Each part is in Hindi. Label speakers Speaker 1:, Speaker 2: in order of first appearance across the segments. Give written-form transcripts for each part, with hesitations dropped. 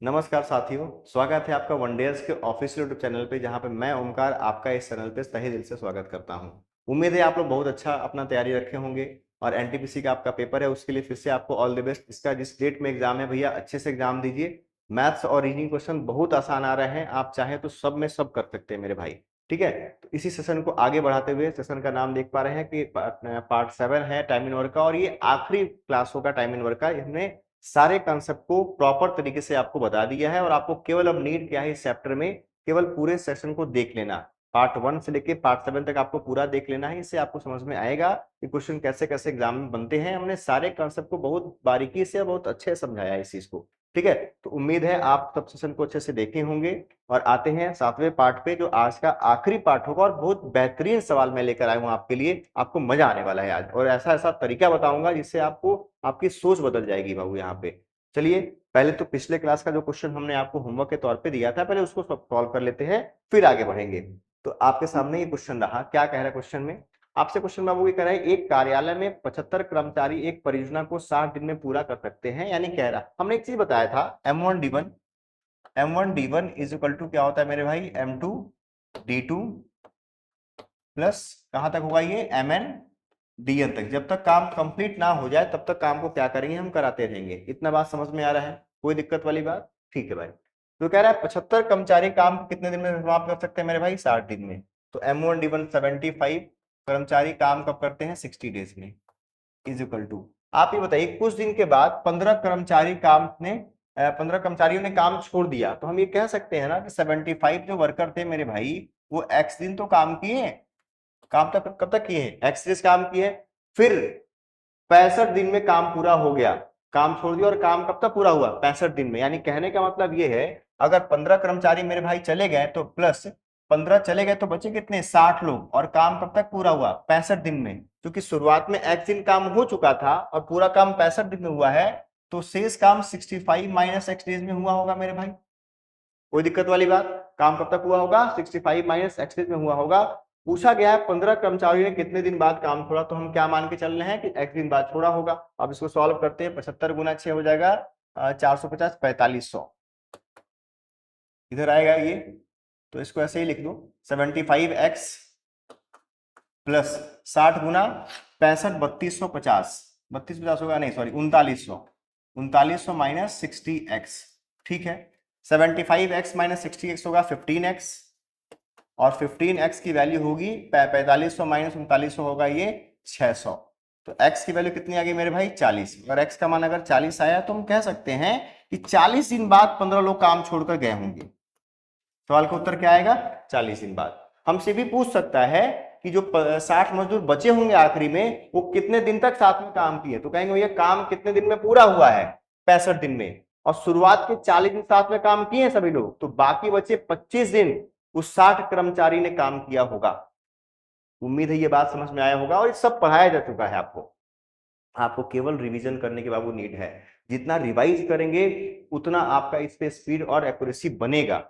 Speaker 1: नमस्कार साथियों, स्वागत है आपका वनडेयर्स के ऑफिशियल यूट्यूब चैनल पे, जहां पे मैं ओमकार आपका इस चैनल पे तहे दिल से स्वागत करता हूं। उम्मीद है आप लोग बहुत अच्छा अपना तैयारी रखे होंगे और एनटीपीसी का आपका पेपर है, उसके लिए फिर से आपको ऑल द बेस्ट। इसका जिस डेट में एग्जाम है भैया, अच्छे से एग्जाम दीजिए। मैथ्स और रीजनिंग क्वेश्चन बहुत आसान आ रहे हैं, आप चाहें तो सब में सब कर सकते हैं मेरे भाई। ठीक है, तो इसी सेशन को आगे बढ़ाते हुए सेशन का नाम देख पा रहे हैं कि पार्ट 7 है टाइम इन वर्क का, और ये आखिरी क्लास होगा टाइम इन वर्क का। इसमें सारे कंसेप्ट को प्रॉपर तरीके से आपको बता दिया है और आपको केवल अब नीड क्या है इस चैप्टर में, केवल पूरे सेशन को देख लेना। पार्ट 1 से लेके पार्ट 7 तक आपको पूरा देख लेना है, इससे आपको समझ में आएगा कि क्वेश्चन कैसे कैसे एग्जाम में बनते हैं। हमने सारे कंसेप्ट को बहुत बारीकी से बहुत अच्छे से समझाया है इस चीज को। ठीक है, तो उम्मीद है आप सब सेशन को अच्छे से देखे होंगे। और आते हैं 7वें पार्ट पे, जो आज का आखिरी पार्ट होगा, और बहुत बेहतरीन सवाल मैं लेकर आया हूं आपके लिए। आपको मजा आने वाला है आज, और ऐसा ऐसा तरीका बताऊंगा जिससे आपको आपकी सोच बदल जाएगी बाबू यहाँ पे। चलिए, पहले तो पिछले क्लास का जो क्वेश्चन हमने आपको होमवर्क के तौर पे दिया था, पहले उसको सॉल्व कर लेते हैं, फिर आगे बढ़ेंगे। तो आपके सामने ये क्वेश्चन रहा, क्या कह रहा है क्वेश्चन में। आपसे क्वेश्चन बाबू ये कह रहा है, एक कार्यालय में 75 कर्मचारी एक परियोजना को 60 दिन में पूरा कर सकते हैं। यानी कह रहा, हमने एक चीज बताया था, M1D1 इज इक्वल टू क्या होता है मेरे भाई, M2D2 प्लस कहां तक होगा ये, MNDN तक। जब तक काम कंप्लीट ना हो जाए तब तक काम को क्या करेंगे, हम कराते रहेंगे। इतना बात समझ में आ रहा है, कोई दिक्कत वाली बात। ठीक है भाई, तो कह रहा है 75 कर्मचारी काम कितने दिन में समाप्त कर सकते हैं मेरे भाई, 60 दिन में। तो M1D1 75 कर्मचारी काम कब करते हैं, 60 डेज में, इज इक्वल टू, आप ये बताइए कुछ दिन के बाद 15 कर्मचारियों ने काम छोड़ दिया, तो हम ये कह सकते हैं ना कि 75 जो वर्कर थे मेरे भाई, वो एक्स दिन तो काम किए, काम तक कब तक किए हैं, एक्स डेज काम किए। फिर 65 दिन में काम पूरा हो गया, काम छोड़ दिया, और काम कब तक पूरा हुआ, 65 दिन में। यानी कहने का मतलब ये है, अगर 15 कर्मचारी मेरे भाई चले गए तो प्लस 15 चले गए तो बचे कितने, 60 लोग, और काम कब तक पूरा हुआ, 65 दिन में। क्योंकि शुरुआत में एक्स दिन काम हो चुका था और पूरा काम 65 दिन में हुआ है, तो शेष काम 65 माइनस एक्स डेज में हुआ होगा मेरे भाई। कोई दिक्कत वाली बात, काम कब तक हुआ होगा, 65 माइनस एक्स डेज में हुआ होगा। पूछा गया है 15 कर्मचारियों ने कितने दिन बाद काम छोड़ा, तो हम क्या मान के चल रहे हैं कि एक्स दिन बाद छोड़ा होगा। अब इसको सॉल्व करते हैं, 75 गुना 6 हो जाएगा 450, 4500 इधर आएगा ये। तो इसको ऐसे ही लिख दो, 75x प्लस 60 गुना 65, 3250, 3250 होगा नहीं सॉरी 3900 माइनस 60x। ठीक है, 75x माइनस 60x होगा 15x, और 15x की वैल्यू होगी 4500 माइनस 3900 होगा ये 600। तो x की वैल्यू कितनी आ गई मेरे भाई, 40। अगर x का मान अगर 40 आया तो हम कह सकते हैं कि 40 दिन बाद 15 लोग काम छोड़कर गए होंगे। सवाल का उत्तर क्या आएगा, 40 दिन बाद। हमसे भी पूछ सकता है कि जो 60 मजदूर बचे होंगे आखिरी में, वो कितने दिन तक साथ में काम किए, तो कहेंगे भैया काम कितने दिन में पूरा हुआ है, 65 दिन में, और शुरुआत के 40 दिन साथ में काम किए सभी लोग, तो बाकी बचे 25 दिन उस 60 कर्मचारी ने काम किया होगा। उम्मीद है ये बात समझ में आया होगा, और ये सब पढ़ाया जा चुका है आपको। आपको केवल रिवीजन करने की बाबू नीड है। जितना रिवाइज करेंगे उतना आपका इस पे स्पीड और एक्यूरेसी बनेगा।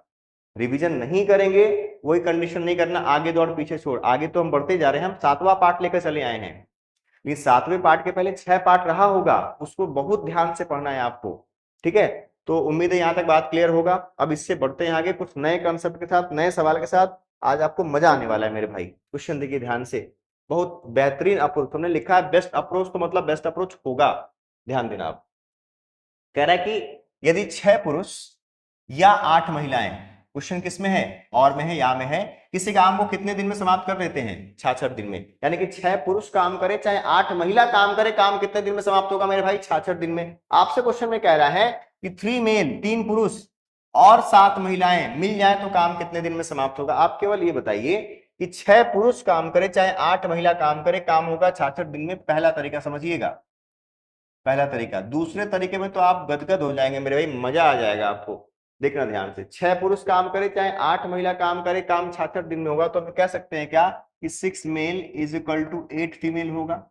Speaker 1: रिवीजन नहीं करेंगे, वही कंडीशन नहीं करना, आगे दौड़ पीछे छोड़। आगे तो हम बढ़ते जा रहे हैं, हम 7वां पार्ट लेकर चले आए हैं। ये 7वें पार्ट के पहले 6 पार्ट रहा होगा, उसको बहुत ध्यान से पढ़ना है आपको। ठीक है, तो उम्मीद है यहां तक बात क्लियर होगा। अब इससे बढ़ते हैं आगे, कुछ नए कंसेप्ट के साथ, नए सवाल के साथ। आज आपको मजा आने वाला है मेरे भाई। क्वेश्चन देखिए ध्यान से, बहुत बेहतरीन अप्रोच हमने लिखा है, बेस्ट अप्रोच, तो मतलब बेस्ट अप्रोच होगा। ध्यान देना आप, कह रहा है कि यदि 6 पुरुष या 8 महिलाएं, क्वेश्चन किसमें है, और में है या में है, किसी काम को कितने दिन में समाप्त कर देते हैं, 66 दिन में। यानी कि 6 पुरुष काम करे चाहे 8 महिला काम करे, काम कितने दिन में समाप्त होगा मेरे भाई, 66 दिन में। आपसे क्वेश्चन में कह रहा है कि 3 मेल, 3 पुरुष और 7 महिलाएं मिल जाए तो काम कितने दिन में समाप्त होगा। आप केवल ये बताइए कि 6 पुरुष काम करे चाहे 8 महिला काम करे, काम होगा 66 दिन में। पहला तरीका समझिएगा, पहला तरीका। दूसरे तरीके में तो आप गदगद हो जाएंगे मेरे भाई, मजा आ जाएगा आपको। देखना ध्यान से, 6 पुरुष काम करे चाहे 8 महिला काम करे, काम 66 दिन में होगा, तो हम कह सकते हैं क्या कि 6 male is equal to 8 female होगा।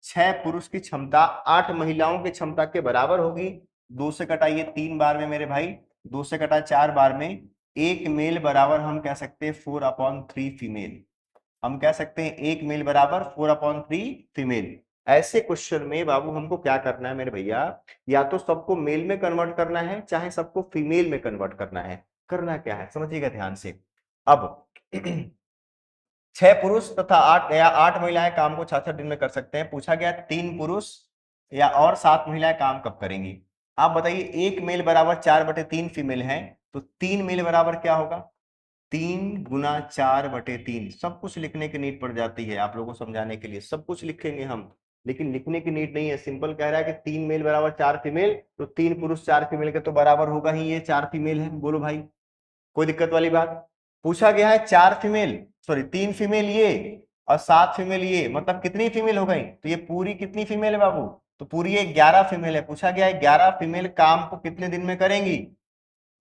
Speaker 1: 6 पुरुष की क्षमता 8 महिलाओं की क्षमता के बराबर होगी। 2 से कटाइए 3 बार में मेरे भाई, 2 से कटा 4 बार में, 1 मेल बराबर हम कह सकते हैं 4/3 फीमेल। हम कह सकते हैं 1 मेल बराबर 4/3 फीमेल। ऐसे क्वेश्चन में बाबू हमको क्या करना है मेरे भैया, या तो सबको मेल में कन्वर्ट करना है चाहे सबको फीमेल में कन्वर्ट करना है। करना क्या है समझिएगा ध्यान से। अब 6 पुरुष तथा 8 महिलाएं काम को 66 दिन में कर सकते हैं। पूछा गया 3 पुरुष या और 7 महिलाएं काम कब करेंगी। आप बताइए, 1 मेल बराबर 4/3 फीमेल है, तो 3 मेल बराबर क्या होगा, 3 गुना 4/3। सब कुछ लिखने की नीड पड़ जाती है आप लोगों को समझाने के लिए, सब कुछ लिखेंगे हम, लेकिन लिखने की नीड नहीं है। सिंपल कह रहा है कि 3 मेल बराबर 4 फीमेल, तो 3 पुरुष 4 फीमेल के तो बराबर होगा ही, ये 4 फीमेल है। बोलो भाई, कोई दिक्कत वाली बात। पूछा गया है 4 फीमेल, सॉरी 3 फीमेल ये और 7 फीमेल ये, मतलब कितनी फीमेल हो गई, तो ये पूरी कितनी फीमेल है बाबू, तो पूरी ये 11 फीमेल है। पूछा गया है 11 फीमेल काम को कितने दिन में करेंगी,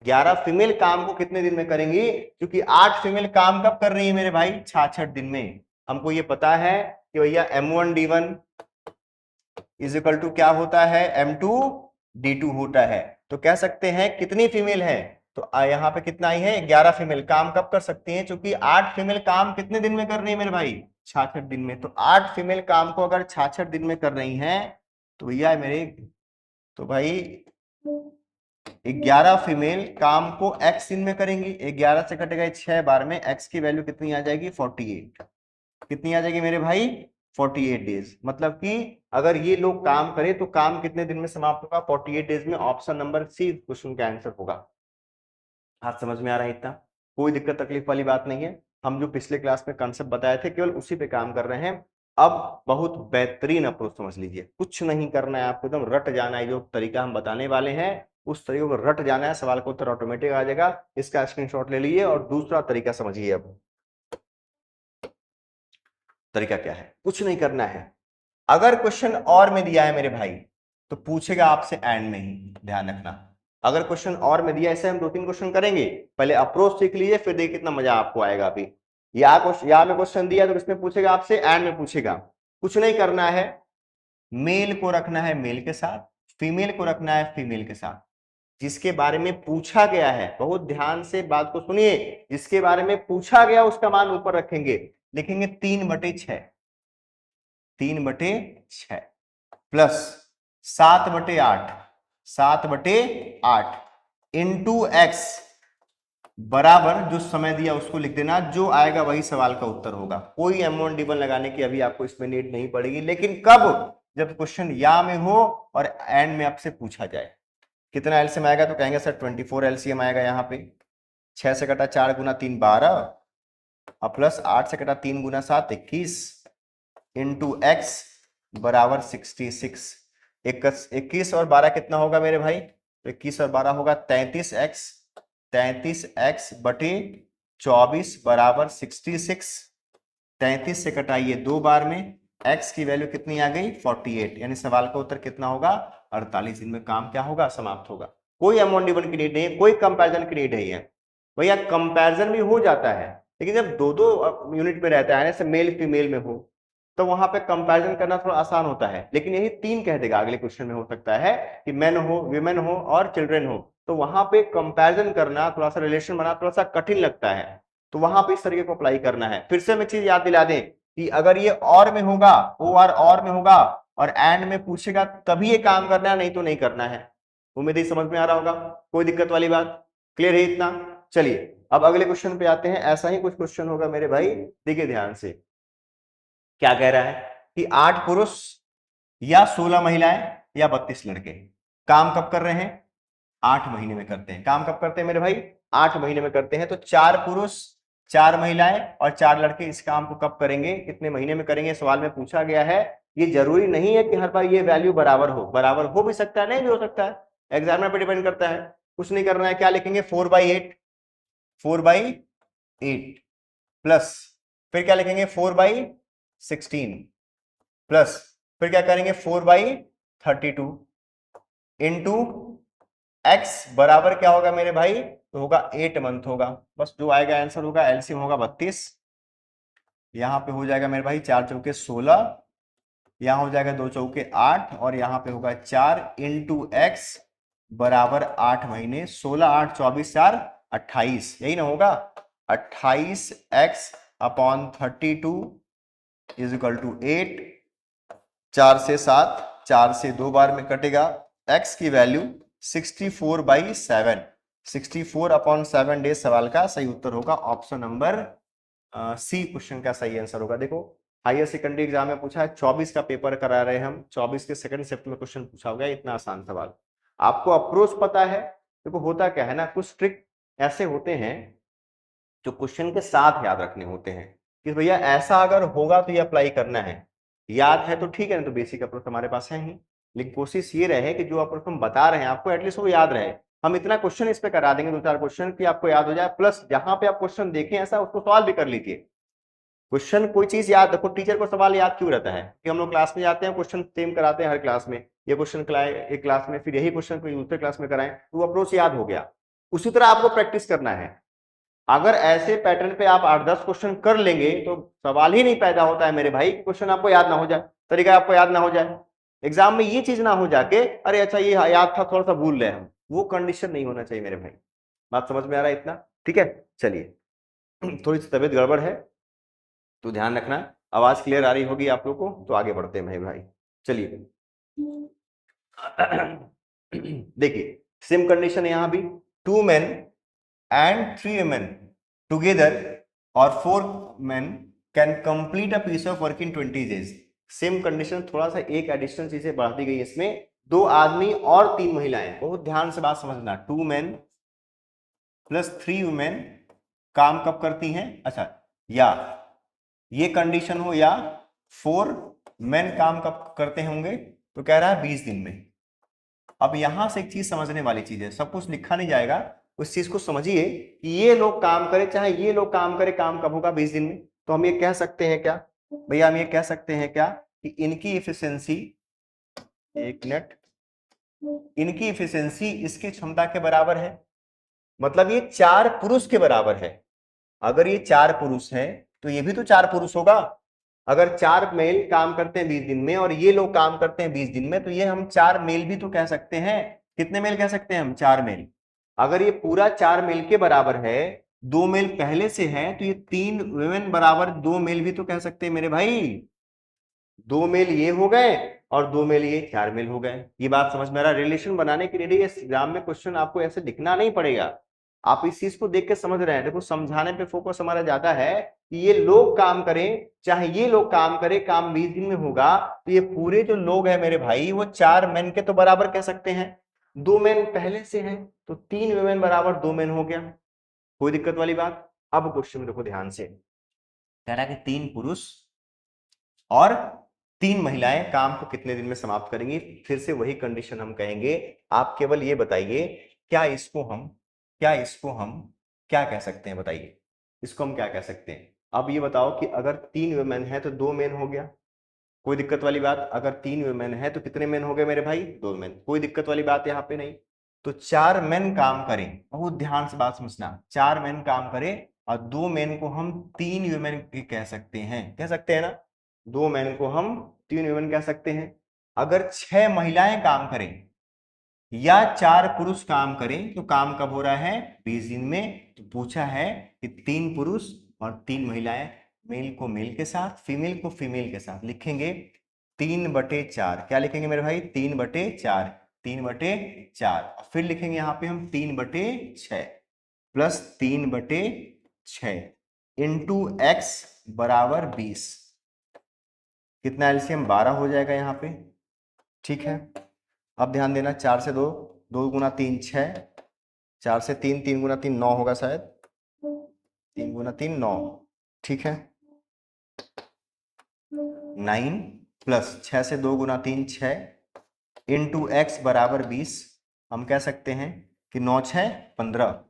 Speaker 1: 11 फीमेल काम को कितने दिन में करेंगी, क्योंकि 8 फीमेल काम कब कर रही है मेरे भाई, 66 दिन में। हमको ये पता है कि भैया M1D1 इज इक्वल टू क्या होता है, M2D2 होता है। तो कह सकते हैं कितनी फीमेल है, तो यहाँ पे कितना आई है, 11 फीमेल काम कब कर सकती हैं, क्योंकि 8 फीमेल काम कितने दिन में कर रही है मेरे भाई, 66 दिन में। तो 8 फीमेल काम को अगर 66 दिन में कर रही हैं, तो भैया मेरे, तो भाई 11 फीमेल काम को x दिन में करेंगी। 11 से कटेगा 6 बार में, x की वैल्यू कितनी आ जाएगी, 48। कितनी आ जाएगी मेरे भाई, 48 डेज। मतलब कि अगर ये लोग काम करें तो काम कितने दिन में समाप्त होगा, 48 डेज में। ऑप्शन नंबर सी क्वेश्चन का आंसर होगा। हाथ समझ में आ रहा है इतना, कोई दिक्कत तकलीफ वाली बात नहीं है। हम जो पिछले क्लास में कंसेप्ट बताए थे केवल उसी पे काम कर रहे हैं। अब बहुत बेहतरीन अप्रोच समझ लीजिए, कुछ नहीं करना है आपको, एकदम रट जाना है। जो तरीका हम बताने वाले हैं उस तरीके को रट जाना है, सवाल का उत्तर ऑटोमेटिक आ जाएगा। इसका स्क्रीनशॉट ले लीजिए और दूसरा तरीका समझिए। अब तरीका क्या है, कुछ नहीं करना है। अगर क्वेश्चन और में दिया है मेरे भाई तो पूछेगा आपसे एंड में ही, ध्यान रखना। अगर क्वेश्चन और में दिया, ऐसे हम 2-3 क्वेश्चन करेंगे, पहले अप्रोच सीख लीजिए, फिर देखिए कितना मजा आपको आएगा। अभी या में क्वेश्चन दिया तो किसमें पूछेगा आपसे, एंड में पूछेगा। कुछ नहीं करना है, मेल को रखना है मेल के साथ, फीमेल को रखना है फीमेल के साथ। जिसके बारे में पूछा गया है, बहुत ध्यान से बात को सुनिए, जिसके बारे में पूछा गया उसका मान ऊपर रखेंगे, लिखेंगे 3/6, 3/6 प्लस 7/8, 7/8 इंटू एक्स बराबर जो समय दिया उसको लिख देना, जो आएगा वही सवाल का उत्तर होगा। कोई M1D1 लगाने की अभी आपको इसमें नीड नहीं पड़ेगी, लेकिन कब, जब क्वेश्चन या में हो और एंड में आपसे पूछा जाए। कितना एलसीएम आएगा, तो कहेंगे सर 24 एलसीएम आएगा। यहाँ पे 6 से कटा 4 गुना 3 12 और प्लस 8 से कटा 3 गुना 7 21 इंटू एक्स बराबर 66। 21 और 12 कितना होगा मेरे भाई, तो 21 और 12 होगा 33x, 33x बटे 24 बराबर 66। 33 से कटाइए 2 बार में, x की वैल्यू कितनी आ गई, 48। यानी सवाल का उत्तर कितना होगा, 48 दिन में काम क्या होगा, समाप्त होगा। कोई M1D1 की नीड नहीं है, कोई कंपैरिजन की नीड नहीं है। भैया कंपैरिजन भी हो जाता है, लेकिन जब दो यूनिट में रहता है, जैसे मेल फीमेल में हो, तो वहां पे कंपैरिजन करना थोड़ा आसान होता है। लेकिन यही 3 कह देगा अगले क्वेश्चन में, हो सकता है कि मेन हो, विमेन हो और चिल्ड्रन हो, तो वहां पे कंपैरिजन करना, थोड़ा सा रिलेशन बनाना थोड़ा सा कठिन लगता है। तो वहां पे इस तरीके को अप्लाई करना है। फिर से मैं चीज याद दिला दें कि अगर ये और में होगा, और में होगा और एंड में पूछेगा तभी ये काम करना है, नहीं तो नहीं करना है। उम्मीद है समझ में आ रहा होगा, कोई दिक्कत वाली बात, क्लियर है इतना। चलिए अब अगले क्वेश्चन पे आते हैं। ऐसा ही कुछ क्वेश्चन होगा मेरे भाई, देखिए ध्यान से। क्या कह रहा है कि 8 पुरुष या 16 महिलाएं या 32 लड़के काम कब कर रहे हैं, 8 महीने में करते हैं। काम कब करते हैं मेरे भाई, 8 महीने में करते हैं। तो 4 पुरुष 4 महिलाएं और 4 लड़के इस काम को कब करेंगे, कितने महीने में करेंगे, सवाल में पूछा गया है। ये जरूरी नहीं है कि हर बार ये वैल्यू बराबर हो भी सकता है, नहीं भी हो सकता है, एग्जामिनर पे डिपेंड करता है। कुछ नहीं करना है, क्या लिखेंगे 4/8, 4/8 प्लस फिर क्या लिखेंगे 4/16 प्लस फिर क्या करेंगे 4/32 इंटू एक्स बराबर क्या होगा मेरे भाई, तो होगा 8 मंथ होगा। बस जो आएगा आंसर होगा, एलसीएम होगा 32। यहां पे हो जाएगा मेरे भाई 4 चौके 16, यहां हो जाएगा 2 चौके 8 और यहां पे होगा 4 इंटू एक्स बराबर 8 महीने। 16 8 24 4 28, यही ना होगा। 28x/32 is equal to 8। 4 से 7, 4 से 2 बार में कटेगा, x की वैल्यू 64/7, 64/7 डेज। सवाल का सही उत्तर होगा ऑप्शन नंबर सी, क्वेश्चन का सही आंसर होगा। देखो हायर सेकेंडरी एग्जाम में पूछा है, 24 का पेपर करा रहे हैं हम, 24 के सेकंड शिफ्ट में क्वेश्चन पूछा होगा, इतना आसान सवाल। आपको अप्रोच पता है। देखो होता क्या है ना, कुछ ट्रिक ऐसे होते हैं जो क्वेश्चन के साथ याद रखने होते हैं कि भैया ऐसा अगर होगा तो ये अप्लाई करना है। याद है तो ठीक है, ना तो बेसिक अप्रोच हमारे पास है ही, लेकिन कोशिश ये रहे कि जो अप्रोच हम बता रहे हैं आपको एटलीस्ट वो याद रहे। हम इतना क्वेश्चन इस पे करा देंगे, 2-4 क्वेश्चन कि आपको याद हो जाए, प्लस जहां पे आप क्वेश्चन देखें ऐसा उसको सवाल भी कर लीजिए। क्वेश्चन कोई चीज याद रखो, टीचर को सवाल याद क्यों रहता है कि हम लोग क्लास में जाते हैं क्वेश्चन सेम कराते हैं हर क्लास में, ये क्वेश्चन एक क्लास में फिर यही क्वेश्चन कोई दूसरे क्लास में कराएं तो वो अप्रोच याद हो गया। उसी तरह आपको प्रैक्टिस करना है। अगर ऐसे पैटर्न पे आप 8-10 क्वेश्चन कर लेंगे तो सवाल ही नहीं पैदा होता है मेरे भाई, क्वेश्चन आपको याद ना हो जाए, तरीका आपको याद ना हो जाए, एग्जाम में ये चीज ना हो जाके अरे अच्छा ये याद था थोड़ा सा भूल रहे हम, वो कंडीशन नहीं होना चाहिए मेरे भाई। बात समझ में आ रहा है इतना? ठीक है, चलिए थोड़ी सी तबीयत गड़बड़ है तो ध्यान रखना। आवाज क्लियर आ रही होगी आप लोग को, तो आगे बढ़ते हैं मेरे भाई। चलिए देखिए सेम कंडीशन है यहां भी, 2 men and 3 women together or 4 men can complete a piece of work in 20 days। Same condition, थोड़ा सा एक एडिशनल चीजें बढ़ा दी गई इसमें, 2 आदमी और 3 महिलाएं। बहुत ध्यान से बात समझना, 2 men प्लस 3 women काम कब करती हैं? अच्छा, या ये कंडीशन हो या 4 men काम कब करते होंगे, तो कह रहा है 20 दिन में। अब यहां से एक चीज समझने वाली चीज है, सब कुछ लिखा नहीं जाएगा, उस चीज को समझिए कि ये लोग काम करें चाहे ये लोग काम करें, काम कब होगा? 20 दिन में। तो हम ये कह सकते हैं क्या भैया, हम ये कह सकते हैं क्या कि इनकी इफिशियंसी, एक मिनट, इनकी इफिशियंसी इसकी क्षमता के बराबर है। मतलब ये 4 पुरुष के बराबर है। अगर ये 4 पुरुष है तो ये भी तो 4 पुरुष होगा। अगर 4 मेल काम करते हैं 20 दिन में और ये लोग काम करते हैं 20 दिन में, तो ये हम 4 मेल भी तो कह सकते हैं। कितने मेल कह सकते हैं हम? 4 मेल। अगर ये पूरा 4 मेल के बराबर है, 2 मेल पहले से है, तो ये 3 वुमेन बराबर 2 मेल भी तो कह सकते हैं मेरे भाई। 2 मेल ये हो गए और 2 मेल ये, 4 मेल हो गए। ये बात समझ में आ रहा है? रिलेशन बनाने के लिए एग्जाम में क्वेश्चन आपको ऐसे लिखना नहीं पड़ेगा, आप इस चीज को देख के समझ रहे हैं। देखो समझाने पे फोकस हमारा ज्यादा है कि ये लोग काम करें चाहे ये लोग काम करें, काम 20 दिन में होगा, तो ये पूरे जो लोग हैं मेरे भाई वो 4 मेन के तो बराबर कह सकते हैं। 2 मेन पहले से हैं तो 3 वुमेन बराबर 2 मेन हो गया, कोई दिक्कत वाली बात? अब क्वेश्चन देखो ध्यान से, कह रहा है कि 3 पुरुष और 3 महिलाएं काम को कितने दिन में समाप्त करेंगी। फिर से वही कंडीशन हम कहेंगे, आप केवल ये बताइए क्या इसको हम क्या कह सकते हैं? बताइए इसको हम क्या कह सकते हैं? अब ये बताओ कि अगर 3 वुमेन है तो 2 मेन हो गया, कोई दिक्कत वाली बात? अगर 3 वुमेन है तो कितने मेन हो गए मेरे भाई? 2 मेन, कोई दिक्कत वाली बात यहाँ पे नहीं। तो 4 मेन काम करें, बहुत ध्यान से बात समझना, 4 मेन काम करें और 2 मेन को हम 3 वुमेन कह सकते हैं, कह सकते हैं ना? 2 मेन को हम 3 वुमेन कह सकते हैं। अगर 6 महिलाएं काम करें या 4 पुरुष काम करें तो काम कब हो रहा है? 20 दिन में। तो पूछा है कि 3 पुरुष और 3 महिलाएं, मेल को मेल के साथ फीमेल को फीमेल के साथ लिखेंगे 3/4। क्या लिखेंगे मेरे भाई? 3/4, 3/4। फिर लिखेंगे यहां पे हम 3/6 प्लस 3/6 इंटू एक्स बराबर 20। कितना एलसीएम? 12 हो जाएगा यहाँ पे, ठीक है। अब ध्यान देना, 4 से 2, 2 गुना 3 6, 4 से 3, 3 गुना 3 9 होगा शायद, 3 गुना 3 9, ठीक है। 9 प्लस 6 से 2 गुना 3 6 इंटू एक्स बराबर 20। हम कह सकते हैं कि 9 6 15,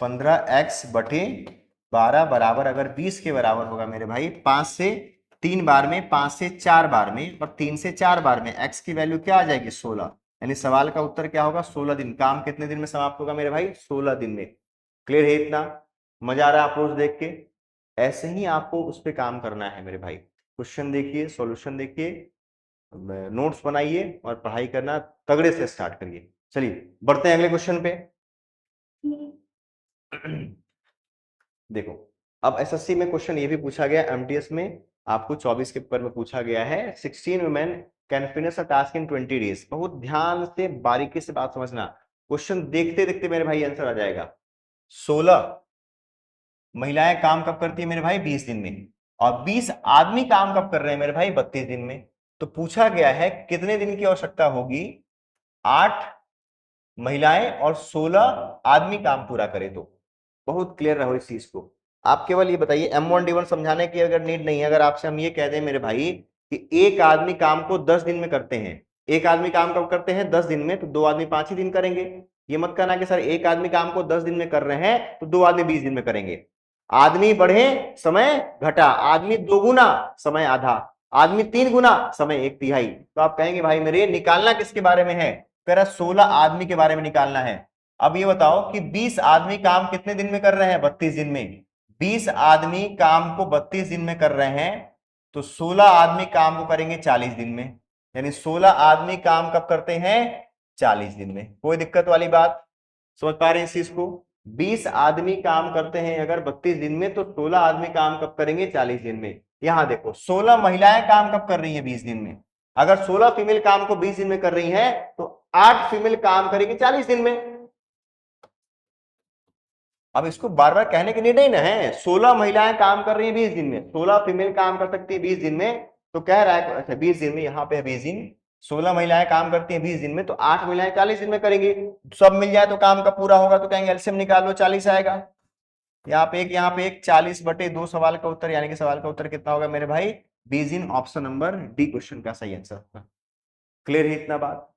Speaker 1: 15x/12 बराबर, अगर 20 के बराबर होगा मेरे भाई 5 से 3 बार में, 5 से 4 बार में और 3 से 4 बार में, x की वैल्यू क्या आ जाएगी? 16। यानी सवाल का उत्तर क्या होगा? 16 दिन। काम कितने दिन में समाप्त होगा मेरे भाई? 16 दिन में। क्लियर है इतना? मजा आ रहा है अप्रोच देख के? ऐसे ही आपको उस पर काम करना है मेरे भाई। क्वेश्चन देखिए, सॉल्यूशन देखिए, नोट्स बनाइए और पढ़ाई करना तगड़े से स्टार्ट करिए। चलिए बढ़ते हैं अगले क्वेश्चन पे। देखो अब एसएससी में क्वेश्चन ये भी पूछा गया एमटीएस में आपको 24 के पेपर में पूछा गया है 16 women can finish a task in 20 days. बहुत ध्यान से बारीकी से बात समझना, क्वेश्चन देखते देखते मेरे भाई आंसर आ जाएगा। 16 महिलाएं काम कब करती है मेरे भाई? 20 दिन में। और 20 आदमी काम कब कर रहे हैं मेरे भाई? 32 दिन में। तो पूछा गया है कितने दिन की आवश्यकता होगी? 8 महिलाएं और 16 आदमी काम पूरा करे तो। बहुत क्लियर रहो इस चीज को। आप केवल ये बताइए, M1D1 समझाने की अगर नीड नहीं है, अगर आपसे हम ये कह दें मेरे भाई कि एक आदमी काम को 10 दिन में करते हैं, एक आदमी काम कब करते हैं? 10 दिन में, तो दो आदमी 5 ही दिन करेंगे। ये मत कहना कि सर एक आदमी काम को 10 दिन में कर रहे हैं तो दो आदमी 20 दिन में करेंगे। आदमी बढ़े समय घटा, आदमी 2 गुना समय आधा, आदमी 3 गुना समय 1/3। तो आप कहेंगे भाई मेरे निकालना किसके बारे में है? कह रहा 16 आदमी के बारे में निकालना है। अब ये बताओ कि 20 आदमी काम कितने दिन में कर रहे हैं? 32 दिन में। 20 आदमी काम को 32 दिन में कर रहे हैं, तो 16 आदमी काम को करेंगे 40 दिन में। यानी 16 आदमी काम कब करते हैं? 40 दिन में। कोई दिक्कत वाली बात? समझ पा रहे हैं इस चीज को? 20 आदमी काम करते हैं अगर 32 दिन में, तो 16 आदमी काम कब करेंगे? 40 दिन में। यहां देखो 16 महिलाएं काम कब कर रही हैं? 20 दिन में। अगर 16 फीमेल काम को 20 दिन में कर रही हैं, तो 8 फीमेल काम करेगी 40 दिन में। अब इसको बार बार कहने की नीड नहीं ना है। 16 महिलाएं काम कर रही हैं 20 दिन में, 16 फीमेल काम कर सकती है 20 दिन में, तो कह रहा है अच्छा 20 दिन में, यहाँ पे है 20 दिन, 16 महिलाएं काम करती हैं 20 दिन में, तो 8 महिलाएं 40 दिन में करेंगी। सब मिल जाए तो काम का पूरा होगा, तो कहेंगे एलसीएम निकाल लो, 40 आएगा। यहाँ पे एक, यहाँ पे एक, 40/2 सवाल का उत्तर, यानी कि सवाल का उत्तर कितना होगा मेरे भाई? 20 दिन। ऑप्शन नंबर डी क्वेश्चन का सही आंसर होगा। क्लियर है इतना बात?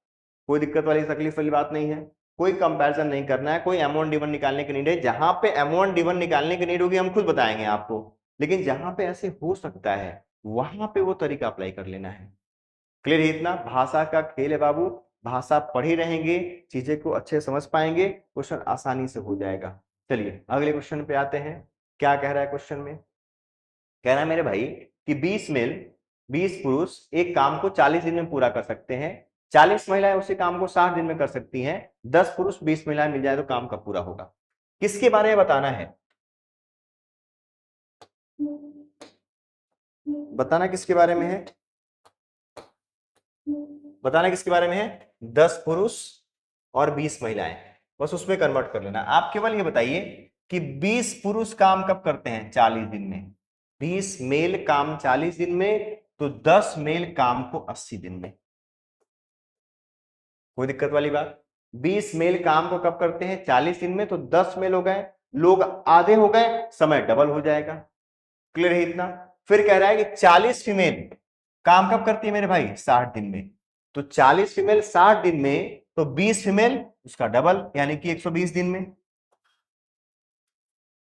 Speaker 1: कोई दिक्कत वाली तकलीफ वाली बात नहीं है। कोई कंपैरिजन नहीं करना है, कोई M1D1 निकालने की नीड है। जहां पे M1D1 निकालने की नीड होगी हम खुद बताएंगे आपको, लेकिन जहां पे ऐसे हो सकता है वहां पे वो तरीका अप्लाई कर लेना है। क्लियर है इतना? भाषा का खेल है बाबू, भाषा पढ़ी रहेंगे, चीजें को अच्छे समझ पाएंगे, क्वेश्चन आसानी से हो जाएगा। चलिए अगले क्वेश्चन पे आते हैं। क्या कह रहा है क्वेश्चन में? कह रहा है मेरे भाई कि 20 मेल 20 पुरुष एक काम को 40 दिन में पूरा कर सकते हैं, 40 महिलाएं उसी काम को 60 दिन में कर सकती हैं, 10 पुरुष 20 महिलाएं मिल जाए तो काम कब पूरा होगा? किसके बारे में बताना है? बताना किसके बारे में है? बताना किसके बारे में है? 10 पुरुष और 20 महिलाएं, बस उसमें कन्वर्ट कर लेना। आप केवल ये बताइए कि 20 पुरुष काम कब करते हैं? 40 दिन में। 20 मेल काम 40 दिन में, तो 10 मेल काम को 80 दिन में। कोई दिक्कत वाली बात? 20 मेल काम को कब करते हैं? 40 दिन में, तो 10 मेल हो गए, लोग आधे हो गए, समय डबल हो जाएगा। क्लियर है इतना? फिर कह रहा है कि 40 फीमेल काम कब करती है मेरे भाई? 60 दिन में। तो 40 फीमेल 60 दिन में, तो 20 फीमेल उसका डबल, यानी कि 120 दिन में।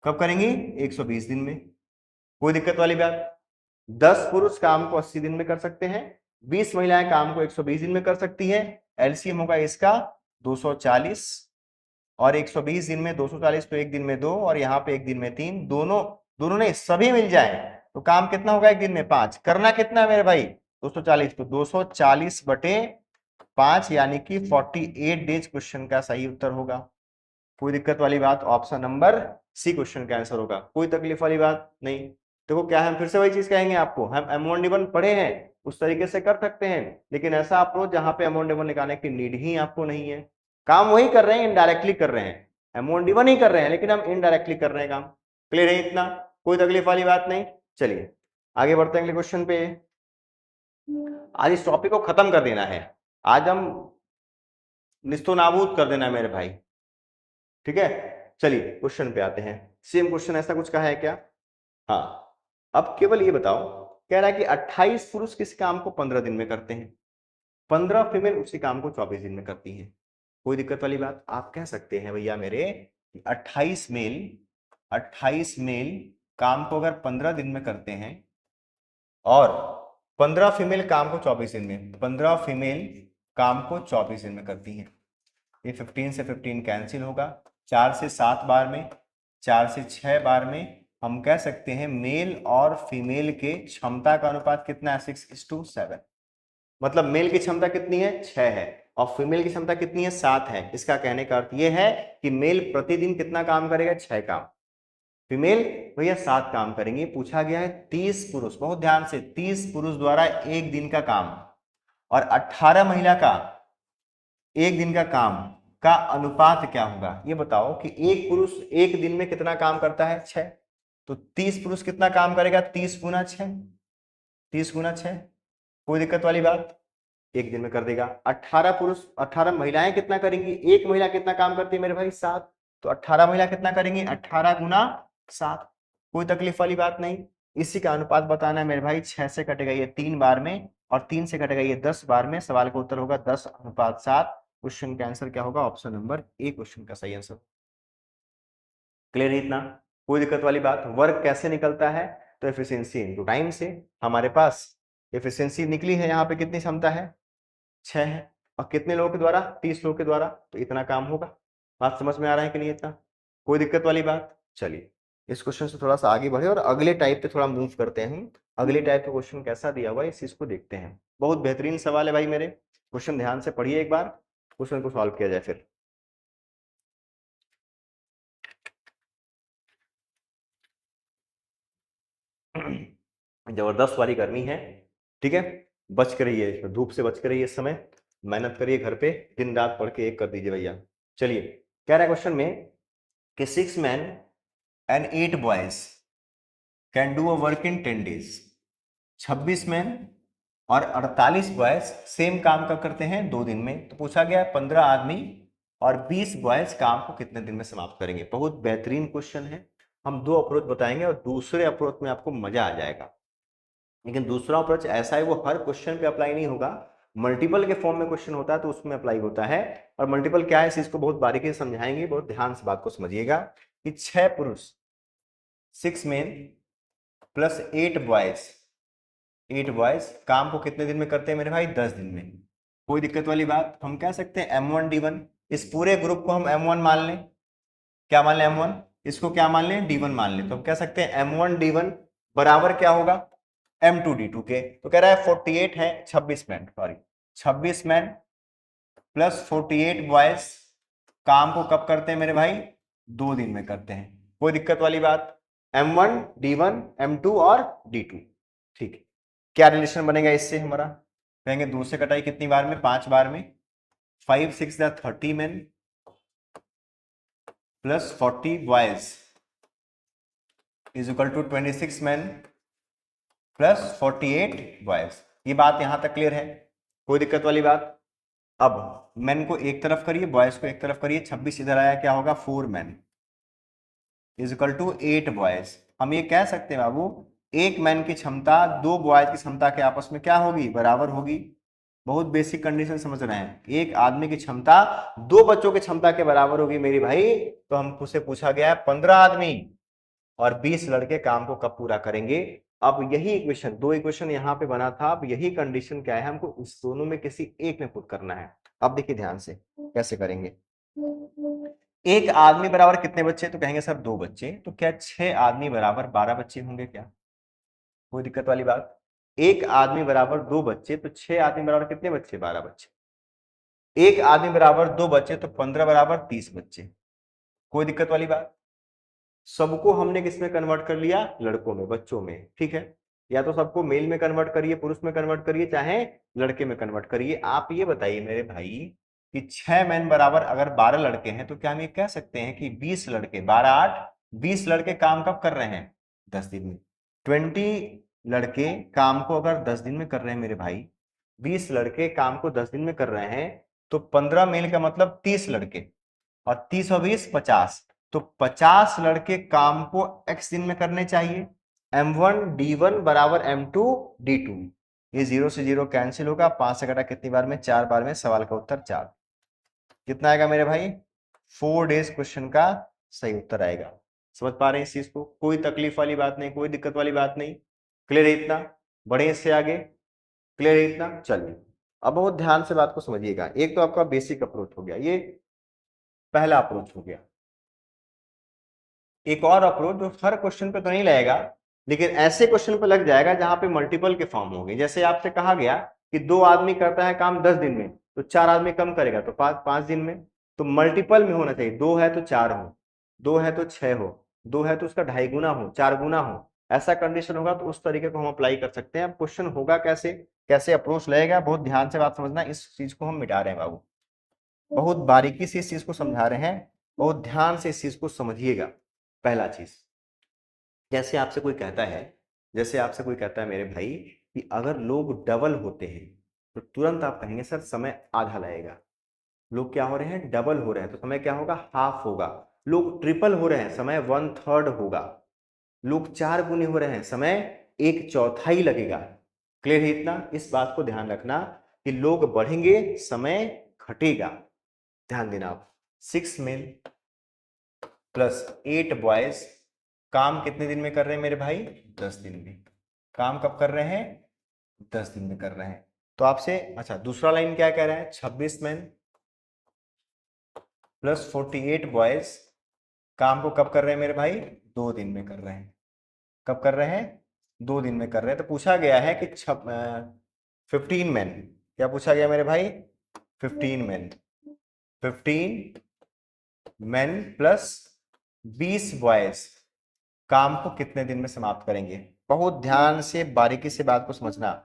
Speaker 1: कब करेंगी? 120 दिन में। कोई दिक्कत वाली बात? 10 पुरुष काम को 80 दिन में कर सकते हैं, 20 महिलाएं काम को 120 दिन में कर सकती हैं। एलसीएम होगा इसका 240, और 120 दिन में 240, तो एक दिन में 2, और यहाँ पे एक दिन में 3, दोनों दोनों ने सभी मिल जाए तो काम कितना होगा? एक दिन में 5। करना कितना है मेरे भाई? 240, तो 240/5, यानी कि 48 डेज क्वेश्चन का सही उत्तर होगा। कोई दिक्कत वाली बात? ऑप्शन नंबर सी क्वेश्चन का आंसर होगा। कोई तकलीफ वाली बात नहीं। देखो क्या है, हम फिर से वही चीज कहेंगे आपको, हम M1D1 पढ़े हैं उस तरीके से कर सकते हैं, लेकिन ऐसा अप्रोच जहां पे M1D1 निकालने की नीड ही आपको नहीं है। काम वही कर रहे हैं, इनडायरेक्टली कर रहे हैं, M1D1 ही कर रहे हैं, लेकिन हम इनडायरेक्टली कर रहे हैं काम। क्लियर है इतना? कोई तकलीफ वाली बात नहीं। चलिए आगे बढ़ते हैं अगले क्वेश्चन पे। आज इस टॉपिक को खत्म कर देना है, आज हम निस्तो नाबूद कर देना है मेरे भाई, ठीक है? चलिए क्वेश्चन पे आते हैं। सेम क्वेश्चन ऐसा कुछ का है क्या? हाँ, अब केवल ये बताओ, कह रहा है कि 28 पुरुष किसी काम को 15 दिन में करते हैं, 15 फीमेल उसी काम को 24 दिन में करती हैं। कोई दिक्कत वाली बात? आप कह सकते हैं भैया मेरे कि 28 मेल काम को अगर 15 दिन में करते हैं और 15 फीमेल काम को 24 दिन में, 15 फीमेल काम को 24 दिन में करती हैं, ये 15 से 15 कैंसिल होगा, 4 से 7 बार में, 4 से 6 बार में हम कह सकते हैं मेल और फीमेल के क्षमता का अनुपात कितना है? 6:7। मतलब मेल की क्षमता कितनी है? 6 है, और फीमेल की क्षमता कितनी है? 7 है। इसका कहने का अर्थ यह है कि मेल प्रतिदिन कितना काम करेगा? 6 काम। फीमेल भैया 7 काम करेंगे। पूछा गया है 30 पुरुष, बहुत ध्यान से, 30 पुरुष द्वारा एक दिन का काम और 18 महिला का एक दिन का काम का अनुपात क्या होगा। ये बताओ कि एक पुरुष एक दिन में कितना काम करता है, 6। तो 30 पुरुष कितना काम करेगा, 30 गुना 6, 30 गुना 6। कोई दिक्कत वाली बात, एक दिन में कर देगा। 18 पुरुष, 18 महिलाएं कितना करेंगी, एक महिला कितना काम करती है मेरे भाई, 7। तो 18 महिला कितना करेंगी, 18 गुना 7। कोई तकलीफ वाली बात नहीं। इसी का अनुपात बताना है मेरे भाई। 6 से कटेगा ये 3 बार में और 3 से कटेगा ये 10 बार में। सवाल का उत्तर होगा 10:7। क्वेश्चन का आंसर क्या होगा, ऑप्शन नंबर ए क्वेश्चन का सही आंसर। क्लियर है इतना, कोई दिक्कत वाली बात। वर्क कैसे निकलता है, तो एफिशिएंसी इनटू टाइम से। हमारे पास एफिशिएंसी निकली है यहाँ पे, कितनी क्षमता है, 6 है। और कितने लोगों के द्वारा, 30 लोगों के द्वारा, तो इतना काम होगा। बात समझ में आ रहा है कि नहीं इतना, कोई दिक्कत वाली बात। चलिए इस क्वेश्चन से थोड़ा सा आगे बढ़े और अगले टाइप पे थोड़ा मूव करते हैं। अगले टाइप का क्वेश्चन कैसा दिया हुआ है इस चीज को देखते हैं। बहुत बेहतरीन सवाल है भाई मेरे, क्वेश्चन ध्यान से पढ़िए एक बार, क्वेश्चन को सॉल्व किया जाए फिर। जबरदस्त वाली गर्मी है, ठीक है, बच कर रहिए, धूप से बच कर रहिए इस समय, मेहनत करिए घर पे, दिन रात पढ़ के एक कर दीजिए भैया। चलिए कह रहा है क्वेश्चन में कि 6 men and 8 boys can do a work in 10 days। 26 man और 48 बॉयज सेम काम का करते हैं 2 दिन में। तो पूछा गया 15 आदमी और 20 बॉयज काम को कितने दिन में समाप्त करेंगे। बहुत बेहतरीन क्वेश्चन है। हम 2 अप्रोच बताएंगे और दूसरे अप्रोच में आपको मजा आ जाएगा। लेकिन दूसरा अप्रोच ऐसा है, वो हर क्वेश्चन पे अप्लाई नहीं होगा, मल्टीपल के फॉर्म में क्वेश्चन होता है तो उसमें अप्लाई होता है। और मल्टीपल क्या है, इस चीज को बहुत बारीकी से समझाएंगे, बहुत ध्यान से बात को समझिएगा कि 6 पुरुष, 6 मेन प्लस 8 बॉयज, 8 बॉयज काम को कितने दिन में करते हैं मेरे भाई, 10 दिन में। कोई दिक्कत वाली बात। हम कह सकते हैं M1D1, इस पूरे ग्रुप को हम M1 मान लें। क्या मान लें, M1, इसको क्या मान लें, D1 मान लें। तो हम कह सकते हैं M1D1 बराबर क्या होगा, M2D2 के। तो कह रहा है 48 है, 26 man, sorry 26 man plus 48 boys काम को कब करते हैं मेरे भाई, 2 दिन में करते हैं। कोई दिक्कत वाली बात। M1 D1 M2 और D2, ठीक है। क्या रिलेशन बनेगा इससे हमारा, कहेंगे 2 से कटाई कितनी बार में, 5 बार में। 5 6 30 man plus 40 boys is equal to 26 man plus 48 boys. ये बात यहां तक क्लियर है, कोई दिक्कत वाली बात। अब मैन को एक तरफ करिए, बॉयज को एक तरफ करिए। 26 इधर आया, क्या होगा, 4 man is equal to 8 boys. हम ये कह सकते हैं बाबू, एक मैन की क्षमता 2 बॉयज की क्षमता के आपस में क्या होगी, बराबर होगी। बहुत बेसिक कंडीशन समझ रहे हैं, एक आदमी की क्षमता 2 बच्चों की क्षमता के बराबर होगी मेरी भाई। तो हमको से पूछा गया है 15 आदमी और 20 लड़के काम को कब पूरा करेंगे। अब यही इक्वेशन, 2 इक्वेशन यहाँ पे बना था, अब यही कंडीशन क्या है, हमको इस दोनों में किसी एक में पुट करना है। अब देखिए ध्यान से कैसे करेंगे। एक आदमी बराबर कितने बच्चे, तो कहेंगे सर 2 बच्चे। तो क्या 6 आदमी बराबर 12 बच्चे होंगे क्या, कोई दिक्कत वाली बात। एक आदमी बराबर 2 बच्चे, तो 6 आदमी बराबर कितने बच्चे, 12 बच्चे। एक आदमी बराबर 2 बच्चे, तो 15 बराबर 30 बच्चे। कोई दिक्कत वाली बात। सबको हमने किस में कन्वर्ट कर लिया, लड़कों में, बच्चों में, ठीक है। या तो सबको मेल में कन्वर्ट करिए, पुरुष में कन्वर्ट करिए, चाहे लड़के में कन्वर्ट करिए। आप ये बताइए मेरे भाई कि 6 मैन बराबर अगर 12 लड़के हैं, तो क्या हम ये कह सकते हैं कि 20 लड़के, 12 8 20 लड़के काम कब कर रहे हैं, 10 दिन में। 20 लड़के काम को अगर 10 दिन में कर रहे हैं मेरे भाई, 20 लड़के काम को 10 दिन में कर रहे हैं, तो 15 मेल का मतलब 30 लड़के, और 30 और 20 50। तो 50 लड़के काम को x दिन में करने चाहिए। M1 D1 बराबर M2 D2, ये 0 से 0 कैंसिल होगा, 5 से घटा कितनी बार में, 4 बार में। सवाल का उत्तर 4। कितना आएगा मेरे भाई, 4 डेज क्वेश्चन का सही उत्तर आएगा। समझ पा रहे हैं इस चीज को, कोई तकलीफ वाली बात नहीं, कोई दिक्कत वाली बात नहीं। क्लियर है इतना, बढ़े इससे आगे, क्लियर है इतना। चलिए अब बहुत ध्यान से बात को समझिएगा। एक तो आपका बेसिक अप्रोच हो गया, ये पहला अप्रोच हो गया। एक और अप्रोच जो हर क्वेश्चन पे तो नहीं लगेगा, लेकिन ऐसे क्वेश्चन पे लग जाएगा जहां पे मल्टीपल के फॉर्म होंगे। जैसे आपसे कहा गया कि 2 आदमी करता है काम 10 दिन में, तो 4 आदमी कम करेगा तो 5 दिन में। तो मल्टीपल में होना चाहिए, 2 है तो 4 हो, 2 है तो 6 हो, 2 है तो उसका 2.5 गुना हो, 4 गुना हो, ऐसा कंडीशन होगा तो उस तरीके को हम अप्लाई कर सकते हैं। अब क्वेश्चन होगा कैसे, कैसे अप्रोच लगेगा, बहुत ध्यान से बात समझना। इस चीज को हम मिटा रहे हैं बाबू, बहुत बारीकी से इस चीज को समझा रहे हैं, बहुत ध्यान से इस चीज को समझिएगा। पहला चीज, जैसे आपसे कोई कहता है, जैसे आपसे कोई कहता है मेरे भाई कि अगर लोग डबल होते हैं तो तुरंत आप कहेंगे सर समय आधा लगेगा। लोग क्या हो रहे हैं, डबल हो रहे हैं तो समय क्या होगा, हाफ होगा। लोग ट्रिपल हो रहे हैं, समय 1/3 होगा। लोग 4 गुने हो रहे हैं, समय 1/4 लगेगा। क्लियर है इतना? इस बात को ध्यान रखना कि लोग बढ़ेंगे, समय घटेगा। ध्यान देना आप। 6 मेल प्लस 8 बॉयज काम कितने दिन में कर रहे हैं मेरे भाई, 10 दिन में। काम कब कर रहे हैं, 10 दिन में कर रहे हैं। तो आपसे अच्छा दूसरा लाइन क्या कह रहा है, 26 मैन प्लस 48 बॉयज काम को कब कर रहे हैं मेरे भाई, 2 दिन में कर रहे हैं। कब कर रहे हैं, 2 दिन में कर रहे हैं। तो पूछा गया है कि 15 मैन, क्या पूछा गया मेरे भाई, 15 मैन, 15 मैन प्लस 20 बॉयज काम को कितने दिन में समाप्त करेंगे। बहुत ध्यान से बारीकी से बात को समझना।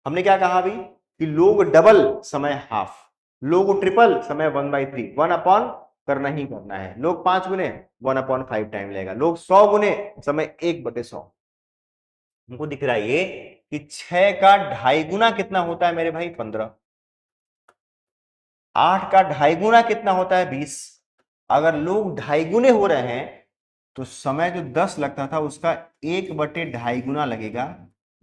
Speaker 1: हमने क्या कहा अभी कि लोग डबल समय हाफ, लोग ट्रिपल समय 1/3, 1 अपॉन करना ही करना है। लोग 5 गुने 1/5 टाइम लेगा। लोग 100 गुने समय 1/100। हमको दिख रहा है ये कि 6 का 2.5 गुना कितना होता है मेरे भाई, 15। 8 का 2.5 गुना कितना होता है, 20। अगर लोग 2.5 गुने हो रहे हैं तो समय जो 10 लगता था उसका 1/2.5 गुना लगेगा।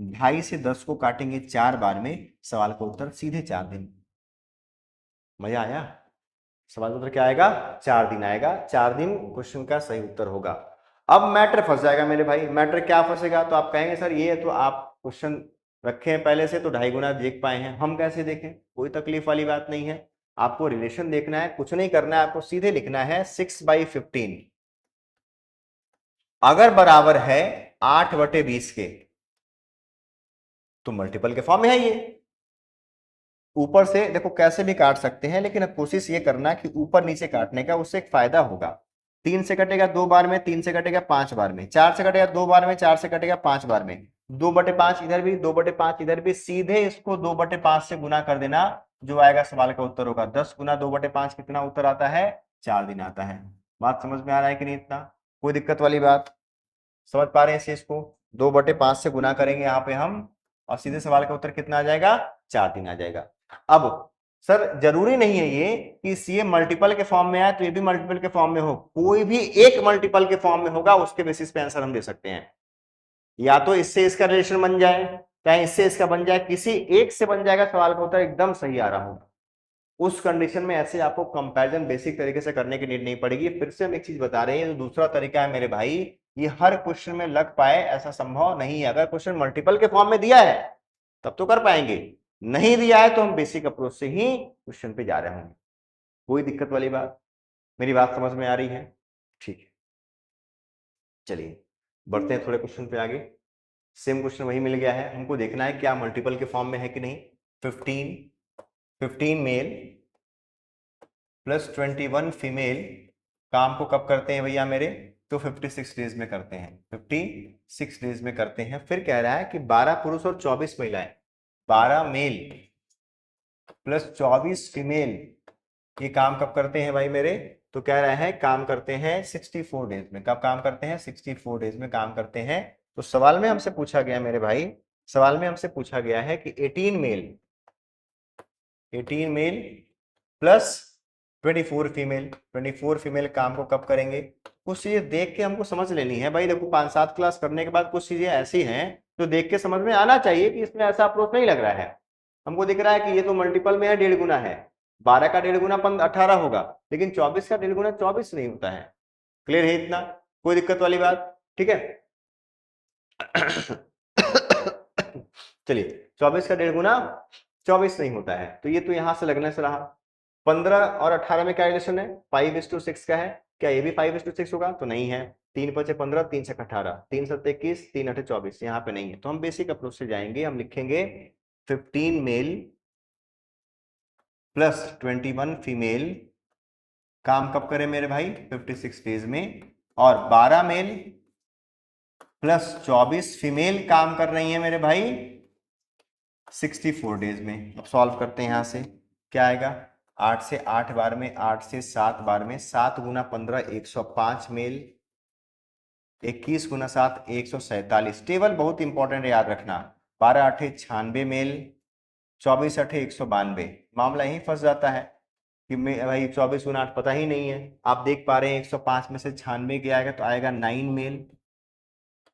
Speaker 1: 2.5 से 10 को काटेंगे 4 बार में, सवाल का उत्तर सीधे 4 दिन। मजा आया? सवाल का उत्तर क्या आएगा, 4 दिन आएगा। 4 दिन क्वेश्चन का सही उत्तर होगा। अब मैटर फंस जाएगा मेरे भाई। मैटर क्या फंसेगा, तो आप कहेंगे सर ये तो आप क्वेश्चन रखे हैं पहले से तो 2.5 गुना देख पाए हैं, हम कैसे देखें। कोई तकलीफ वाली बात नहीं है, आपको रिलेशन देखना है, कुछ नहीं करना है, आपको सीधे लिखना है 6/15 अगर बराबर है 8/20 के, तो मल्टीपल के फॉर्म में है ये। ऊपर से देखो कैसे भी काट सकते हैं, लेकिन अब कोशिश ये करना कि ऊपर नीचे काटने का, उससे एक फायदा होगा। 3 से कटेगा 2 बार में, 3 से कटेगा 5 बार में, 4 से कटेगा 2 बार में, 4 से कटेगा 5 बार में, 2/5 इधर भी, 2/5 इधर भी। सीधे इसको 2/5 से गुना कर देना, जो आएगा सवाल का उत्तर होगा 10 गुना 2/5 कितना उत्तर आता है, 4 दिन आता है। बात समझ में आ रहा है कि नहीं? इतना कोई दिक्कत वाली बात, समझ पा रहे हैं इस इसको? 2/5 से गुना करेंगे यहाँ पे हम, और सीधे सवाल का उत्तर कितना आ जाएगा, 4 दिन आ जाएगा। अब सर जरूरी नहीं है ये कि ये मल्टीपल के फॉर्म में आए तो ये भी मल्टीपल के फॉर्म में हो। कोई भी एक मल्टीपल के फॉर्म में होगा, उसके बेसिस पे आंसर हम दे सकते हैं। या तो इससे इसका रिलेशन बन जाए, चाहे इससे इसका बन जाए, किसी एक से बन जाएगा, सवाल का उत्तर एकदम सही आ रहा होगा। उस कंडीशन में ऐसे आपको कंपैरिजन बेसिक तरीके से करने की नीड नहीं पड़ेगी। फिर से हम एक चीज बता रहे हैं, जो दूसरा तरीका है मेरे भाई, ये हर क्वेश्चन में लग पाए ऐसा संभव नहीं है। अगर क्वेश्चन मल्टीपल के फॉर्म में दिया है तब तो कर पाएंगे, नहीं दिया है तो हम बेसिक अप्रोच से ही क्वेश्चन पे जा रहे होंगे। कोई दिक्कत वाली बात, मेरी बात समझ में आ रही है? ठीक है, चलिए बढ़ते हैं थोड़े क्वेश्चन पे आगे। सेम क्वेश्चन वही मिल गया है, हमको देखना है क्या मल्टीपल के फॉर्म में है कि नहीं। 15 मेल प्लस 21 फीमेल काम को कब करते हैं भैया मेरे, तो 56 डेज में करते हैं, 56 डेज में करते हैं। फिर कह रहा है कि 12 पुरुष और 24 महिलाएं, 12 मेल प्लस 24 फीमेल, ये काम कब करते हैं भाई मेरे, तो कह रहा है काम करते हैं 64 डेज में। कब काम करते हैं, 64 डेज में काम करते हैं। तो सवाल में हमसे पूछा गया मेरे भाई, सवाल में हमसे पूछा गया है कि 18 मेल प्लस 24 फीमेल, 24 फीमेल काम को कब करेंगे। कुछ चीजें देख के हमको समझ लेनी है भाई। देखो 5-7 क्लास करने के बाद कुछ चीजें ऐसी हैं जो देख के समझ में आना चाहिए कि इसमें ऐसा अप्रोच नहीं लग रहा है। हमको दिख रहा है कि ये तो मल्टीपल में है, 1.5 गुना है। 12 का 1.5 गुना 18 होगा, लेकिन 24 का 1.5 गुना 24 नहीं होता है। क्लियर है इतना? कोई दिक्कत वाली बात? ठीक है। चलिए 24 का 1.5 गुना 24 नहीं होता है, तो ये तो यहां से लगने से रहा। 15 और 18 में क्या रिलेशन है, 5:6 का है। क्या ये भी 5:6 होगा, तो नहीं है। 3×5 = 15, 3×7 = 18, 3×7 = 21, 3×8 = 24, यहाँ पे नहीं है। तो हम बेसिक अप्रोच से जाएंगे, हम लिखेंगे 15 मेल प्लस 21 फीमेल काम कब करें मेरे भाई, 56 डेज में। और 12 मेल प्लस 24 फीमेल काम कर रही है मेरे भाई 64 डेज में। अब सॉल्व करते हैं यहां से, क्या आएगा 8 से 8 बार में, 8 से 7 बार में, 7 गुना 15 105 मेल, 21 गुना 7 147। टेबल बहुत इंपॉर्टेंट है, याद रखना। 12 8 96 मेल, 24 8 192। मामला यही फंस जाता है कि भाई 24 गुना 8 पता ही नहीं है। आप देख पा रहे हैं 105 में से 96 गया आएगा तो आएगा 9 मेल,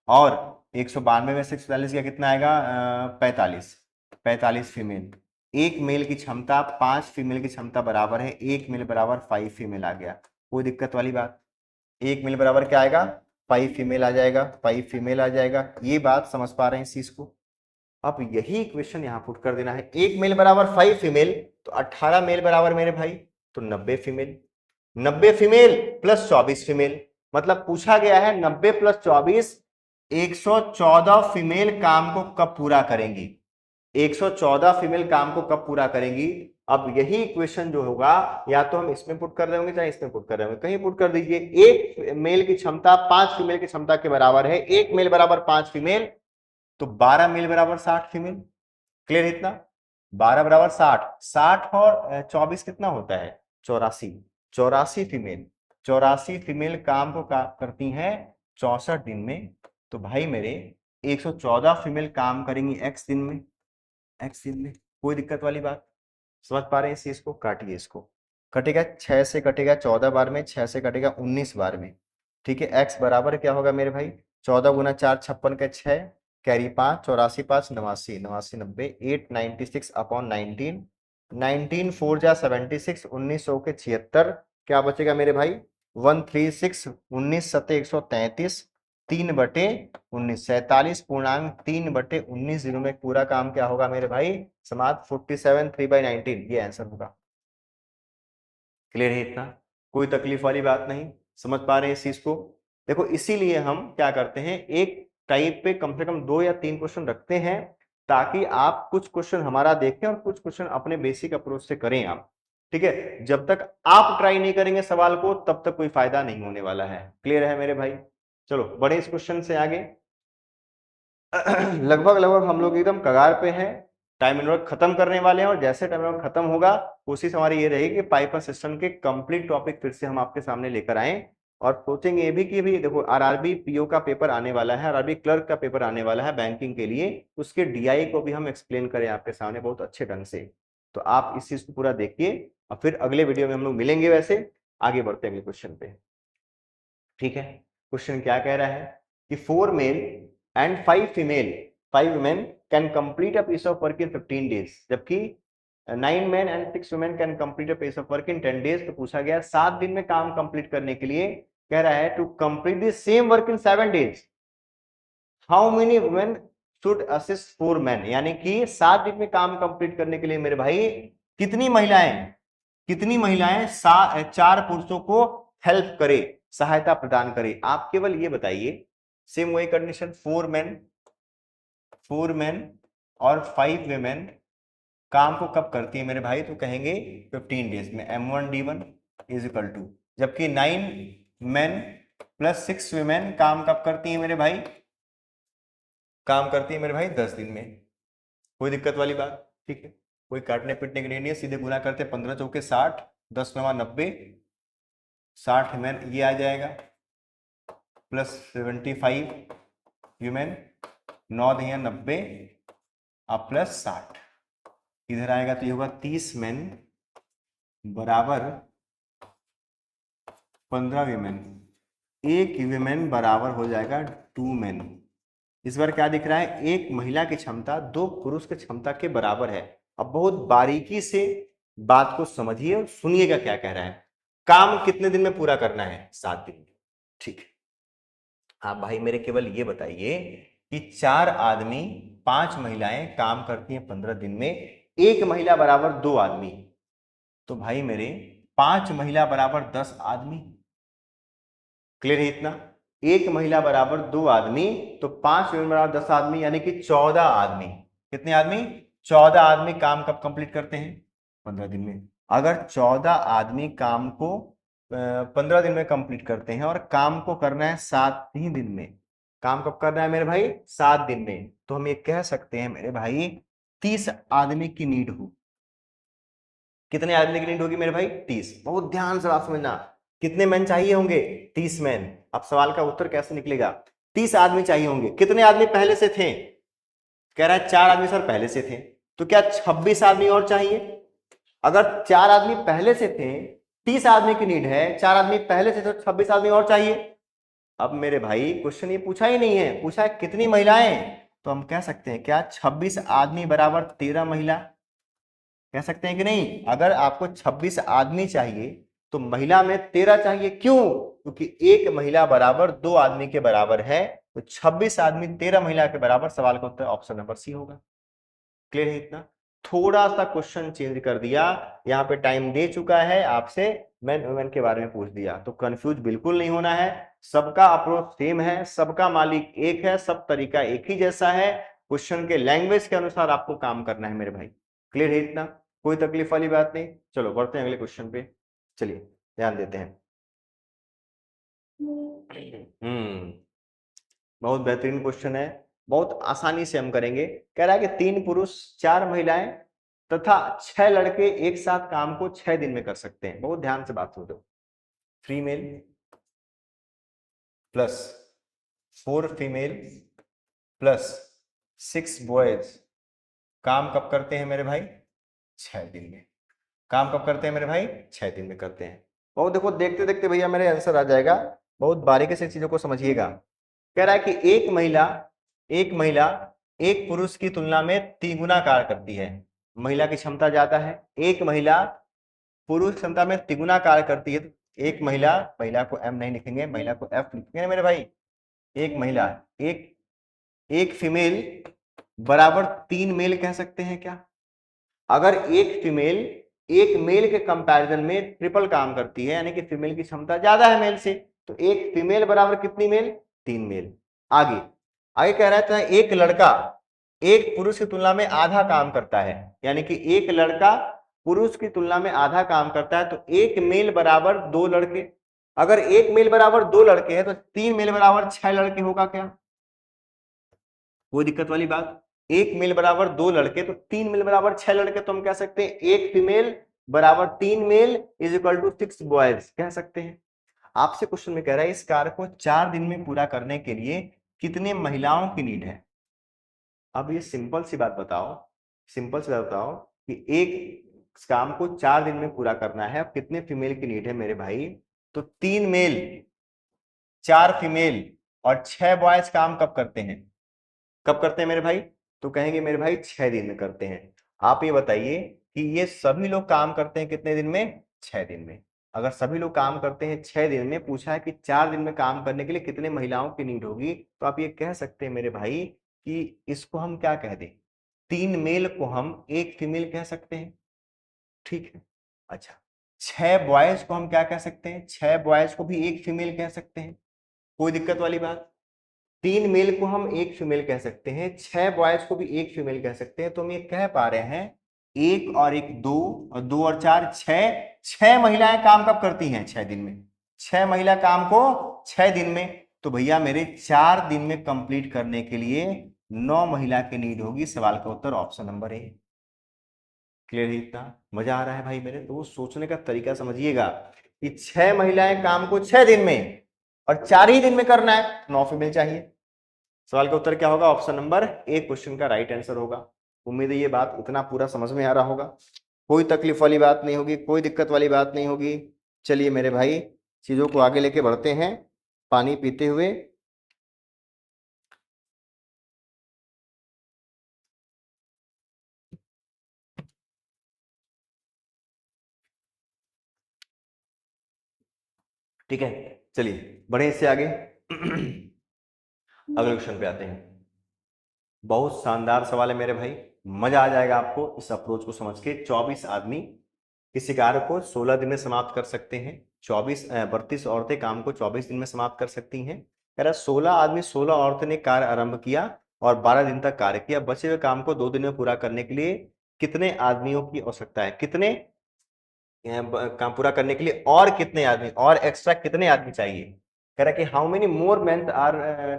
Speaker 1: और 192 में से 147 का कितना आएगा 45 फीमेल। एक मेल की क्षमता 5 फीमेल की क्षमता बराबर है, एक मेल बराबर 5 फीमेल आ गया। कोई दिक्कत वाली बात, एक मेल बराबर क्या आएगा 5 फीमेल आ जाएगा, 5 फीमेल आ जाएगा। ये बात समझ पा रहे हैं इस चीज को। अब यही इक्वेशन यहां पुट कर देना है, एक मेल बराबर 5 फीमेल तो 18 मेल बराबर मेरे भाई तो 90 फीमेल, 90 फीमेल प्लस 24 फीमेल। मतलब पूछा गया है 90 प्लस 24 114 फीमेल काम को कब पूरा करेंगी, 114 फीमेल काम को कब पूरा करेंगी। अब यही इक्वेशन जो होगा या तो हम इसमें पुट कर रहे होंगे चाहे इसमें पुट कर रहे होंगे, कहीं पुट कर दीजिए। एक मेल की क्षमता 5 फीमेल की क्षमता के बराबर है, एक मेल बराबर 5 फीमेल तो 12 मेल बराबर 60 फीमेल। क्लियर इतना, 12 बराबर 60, 60 और 24 कितना होता है 84, 84 फीमेल, 84 फीमेल काम को करती हैं 64 दिन में। तो भाई मेरे 114 फीमेल काम करेंगी एक्स दिन में, एक्स दिन में। कोई दिक्कत वाली बात, समझ पा रहे हैं इस चीज को। काटिए इसको, कटेगा 6 से कटेगा 14 बार में, 6 से कटेगा 19 बार में। ठीक है, एक्स बराबर क्या होगा मेरे भाई 14 गुना 4 56 का 6, कैरी 5 84 5 89 89 90 896 अपॉन 19, 19 4 जा 76, 1900 के 76, क्या बचेगा मेरे भाई 136, 19 सत्ते 133, 3/19 47.3/19 दिनों में पूरा काम क्या होगा मेरे भाई समाप्त 47 3/19, ये आंसर होगा। क्लियर है इतना, कोई तकलीफ वाली बात नहीं, समझ पा रहे हैं इस चीज को। देखो इसीलिए हम क्या करते हैं एक टाइप पे कम से कम 2 या 3 क्वेश्चन रखते हैं ताकि आप कुछ क्वेश्चन हमारा देखें और कुछ क्वेश्चन अपने बेसिक अप्रोच से करें आप। ठीक है, जब तक आप ट्राई नहीं करेंगे सवाल को तब तक कोई फायदा नहीं होने वाला है। क्लियर है मेरे भाई, चलो बढ़े इस क्वेश्चन से आगे। लगभग लगभग हम लोग एकदम कगार पे हैं, टाइम इनवर्क खत्म करने वाले हैं, और जैसे टाइम इनवर्क खत्म होगा कोशिश हमारी ये रहेगी कि पाइपर सिस्टम के कंप्लीट टॉपिक फिर से हम आपके सामने लेकर आए, और सोचेंगे ये भी कि भी देखो आरआरबी पीओ का पेपर आने वाला है, आरआरबी क्लर्क का पेपर आने वाला है बैंकिंग के लिए, उसके डीआई को भी हम एक्सप्लेन करें आपके सामने बहुत अच्छे ढंग से। तो आप इस चीज को पूरा देखिए और फिर अगले वीडियो में हम लोग मिलेंगे। वैसे आगे बढ़ते हैं अगले क्वेश्चन पे। ठीक है, क्वेश्चन क्या कह रहा है कि 4 male and 5 female 5 women can complete a piece of work in 15 days, जबकि 9 men and 6 women can complete a piece of work in 10 days. तो पूछा गया 7 दिन में काम कंप्लीट करने के लिए, कह रहा है to complete the same work in 7 days how many women should assist 4 men, यानी कि 7 दिन में काम कंप्लीट करने के लिए मेरे भाई कितनी महिलाएं, कितनी महिलाएं 4 पुरुषों को हेल्प करे, सहायता प्रदान करे। आप केवल ये बताइए, सेम वही कंडीशन 4 मेन और 5 वेमेन काम को कब करती है मेरे भाई, तो कहेंगे 15 डेज में M1D1 इज इक्वल टू, जबकि 9 मेन प्लस 6 वेमेन काम कब करती है मेरे भाई, काम करती है मेरे भाई 10 दिन में। कोई दिक्कत वाली बात, ठीक है, कोई काटने पीटने की नहीं है, सीधे गुना करते 15 चौके 60, 10 9 90, 60 ह्यूमन ये आ जाएगा प्लस 75 ह्यूमन, 9 दिया 90 अब प्लस 60, इधर आएगा तो ये होगा 30 मैन बराबर 15 वीमेन, एक वीमेन बराबर हो जाएगा 2 मैन। इस बार क्या दिख रहा है, एक महिला की क्षमता 2 पुरुष की क्षमता के बराबर है। अब बहुत बारीकी से बात को समझिए और सुनिएगा क्या कह रहा है। काम कितने दिन में पूरा करना है, 7 दिन में। ठीक है, आप भाई मेरे केवल ये बताइए कि 4 आदमी 5 महिलाएं काम करती हैं 15 दिन में, एक महिला बराबर 2 आदमी, तो भाई मेरे 5 महिला बराबर 10 आदमी। क्लियर है इतना, एक महिला बराबर 2 आदमी तो 5 बराबर 10 आदमी, यानी कि 14 आदमी। कितने आदमी, 14 आदमी काम कब कंप्लीट करते हैं, 15 दिन में। अगर 14 आदमी काम को 15 दिन में कंप्लीट करते हैं और काम को करना है 7 ही दिन में। काम कब करना है मेरे भाई? 7 दिन में। तो हम ये कह सकते हैं मेरे भाई 30 आदमी की नीड हो। कितने आदमी की नीड होगी मेरे भाई? 30। बहुत ध्यान से बात समझना। कितने मैन चाहिए होंगे? 30 मैन। अब सवाल का उत्तर कैसे निकलेगा? 30 आदमी चाहिए होंगे। कितने आदमी पहले से थे? कह रहा है 4 आदमी सर पहले से थे। तो क्या 26 आदमी और चाहिए? अगर 4 आदमी पहले से थे, 30 आदमी की नीड है, 4 आदमी पहले से, तो 26 आदमी और चाहिए। अब मेरे भाई क्वेश्चन ये पूछा ही नहीं है, पूछा है कितनी महिलाएं। तो हम कह सकते हैं क्या 26 आदमी बराबर 13 महिला? कह सकते हैं कि नहीं? अगर आपको 26 आदमी चाहिए तो महिला में 13 चाहिए। क्यों? क्योंकि एक महिला बराबर 2 आदमी के बराबर है। तो 26 आदमी 13 महिला के बराबर। सवाल का उत्तर ऑप्शन नंबर सी होगा। क्लियर है इतना? थोड़ा सा क्वेश्चन चेंज कर दिया। यहाँ पे टाइम दे चुका है आपसे, मैन वुमेन के बारे में पूछ दिया। तो कंफ्यूज बिल्कुल नहीं होना है। सबका अप्रोच सेम है, सबका मालिक एक है, सब तरीका एक ही जैसा है। क्वेश्चन के लैंग्वेज के अनुसार आपको काम करना है मेरे भाई। क्लियर है इतना? कोई तकलीफ वाली बात नहीं। चलो बढ़ते हैं अगले क्वेश्चन पे। चलिए ध्यान देते हैं। बहुत बेहतरीन क्वेश्चन है, बहुत आसानी से हम करेंगे। कह रहा है कि 3 पुरुष 4 महिलाएं तथा 6 लड़के एक साथ काम को 6 दिन में कर सकते हैं। बहुत ध्यान से बात सुन दो। 3 male plus 4 female plus 6 boys काम कब करते हैं मेरे भाई? 6 दिन में। काम कब करते हैं मेरे भाई? 6 दिन में करते हैं। बहुत देखो, देखते देखते भैया मेरे आंसर आ जाएगा। बहुत बारीकी से चीजों को समझिएगा। कह रहा है कि एक महिला एक पुरुष की तुलना में 3 गुना कार्य करती है। महिला की क्षमता ज्यादा है। एक महिला पुरुष क्षमता में 3 गुना कार्य करती है। तो एक महिला, महिला को एम नहीं लिखेंगे, महिला को एफ लिखेंगे मेरे भाई। एक महिला, एक एक फीमेल बराबर 3 मेल कह सकते हैं क्या? अगर एक फीमेल एक मेल के कंपैरिजन में ट्रिपल काम करती है, यानी कि फीमेल की क्षमता ज्यादा है मेल से, तो एक फीमेल बराबर कितनी मेल? 3 मेल। आगे आगे कह रहा था एक लड़का एक पुरुष की तुलना में आधा काम करता है, यानी कि एक लड़का पुरुष की तुलना में आधा काम करता है। तो एक मेल बराबर 2 लड़के। अगर एक मेल बराबर 2 लड़के हैं तो 3 मेल बराबर 6 लड़के होगा क्या? कोई दिक्कत वाली बात? एक मेल बराबर 2 लड़के, तो 3 मेल बराबर 6 लड़के। तो हम कह सकते हैं एक फीमेल बराबर 3 male is equal to 6 boys कह सकते हैं। आपसे क्वेश्चन में कह रहा है इस कार्य को 4 दिन में पूरा करने के लिए कितने महिलाओं की नीड है? अब ये सिंपल सी बात बताओ, सिंपल सी बात बताओ कि एक काम को 4 दिन में पूरा करना है, अब कितने फीमेल की नीड है मेरे भाई? तो 3 मेल, 4 फीमेल और 6 बॉयज काम कब करते हैं? कब करते हैं मेरे भाई? तो कहेंगे मेरे भाई 6 दिन में करते हैं। आप ये बताइए कि ये सभी लोग काम करते हैं कितने दिन में? 6 दिन में। अगर सभी लोग काम करते हैं 6 दिन में, पूछा है कि 4 दिन में काम करने के लिए कितने महिलाओं की नीड होगी, तो आप ये कह सकते हैं मेरे भाई कि इसको हम क्या कह दें? 3 मेल को हम एक फीमेल कह सकते हैं। ठीक है। अच्छा, 6 बॉयज को हम क्या कह सकते हैं? 6 बॉयज को भी एक फीमेल कह सकते हैं। कोई दिक्कत वाली बात? 3 मेल को हम एक फीमेल कह सकते हैं, 6 बॉयज को भी एक फीमेल कह सकते हैं। तो हम ये कह पा रहे हैं एक और एक 2 और 2 और 4 6। 6 महिलाएं काम कब करती हैं? 6 दिन में। 6 महिला काम को 6 दिन में। तो भैया मेरे 4 दिन में कंप्लीट करने के लिए 9 महिला की नीड होगी। सवाल का उत्तर ऑप्शन नंबर ए। क्लियर है इतना? मजा आ रहा है भाई मेरे? तो सोचने का तरीका समझिएगा कि 6 महिलाएं काम को 6 दिन में और 4 ही दिन में करना है, 9 फीमेल चाहिए। सवाल का उत्तर क्या होगा? ऑप्शन नंबर ए क्वेश्चन का राइट आंसर होगा। उम्मीद है ये बात इतना पूरा समझ में आ रहा होगा। कोई तकलीफ वाली बात नहीं होगी, कोई दिक्कत वाली बात नहीं होगी। चलिए मेरे भाई चीजों को आगे लेके बढ़ते हैं पानी पीते हुए। ठीक है, चलिए बढ़े इससे आगे। अगले क्वेश्चन पे आते हैं। बहुत शानदार सवाल है मेरे भाई, मजा आ जाएगा आपको इस अप्रोच को समझ के। 24 आदमी किसी कार्य को 16 दिन में समाप्त कर सकते हैं। 32 औरतें काम को 24 दिन में समाप्त कर सकती हैं। कह रहा 16 आदमी 16 औरतें ने कार्य आरंभ किया और 12 दिन तक कार्य किया। बचे हुए काम को 2 दिन में पूरा करने के लिए कितने आदमियों की आवश्यकता है? कितने? काम पूरा करने के लिए और कितने आदमी, और एक्स्ट्रा कितने आदमी चाहिए। कह रहा है कि how many more men are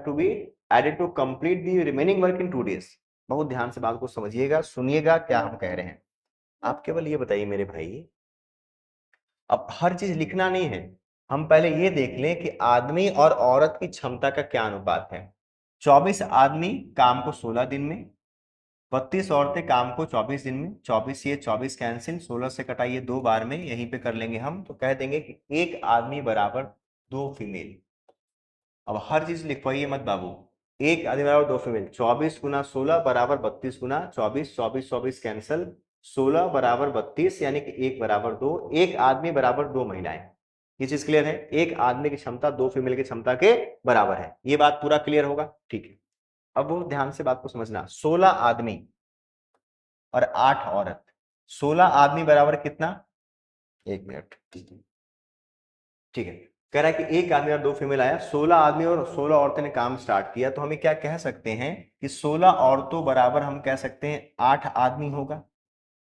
Speaker 1: to be added to complete the remaining work in 2 days। बहुत ध्यान से बात को समझिएगा, सुनिएगा क्या हम कह रहे हैं। आप केवल ये बताइए मेरे भाई, अब हर चीज लिखना नहीं है, हम पहले ये देख लें कि आदमी और औरत की क्षमता का क्या अनुपात है। 24 आदमी काम को 16 दिन में, 32 औरतें काम को 24 दिन में। 24 ये 24 कैंसिल, 16 से कटाइए 2 बार में, यहीं पे कर लेंगे हम, तो कह देंगे कि 1 आदमी बराबर 2 फीमेल। अब हर चीज लिखवाइए मत बाबू, 1 आदमी बराबर 2 फीमेल। 24 गुना 16 बराबर 32 गुना 24, 24 24 कैंसिल, 16 बराबर 32, यानी कि 1 बराबर 2, 1 आदमी बराबर 2 महिलाएं। ये चीज क्लियर है, 1 आदमी की क्षमता 2 फीमेल की क्षमता के बराबर है। ये बात पूरा क्लियर होगा, ठीक है। अब वो ध्यान से बात को समझना, 16 आदमी और 8 औरत, 16 आदमी बराबर कितना, 1 मिनट, ठीक है। कह रहा है कि 1 आदमी और 2 फीमेल आया, 16 आदमी और 16 औरतें ने काम स्टार्ट किया, तो हमें क्या कह सकते हैं कि 16 औरतों बराबर हम कह सकते हैं 8 आदमी होगा।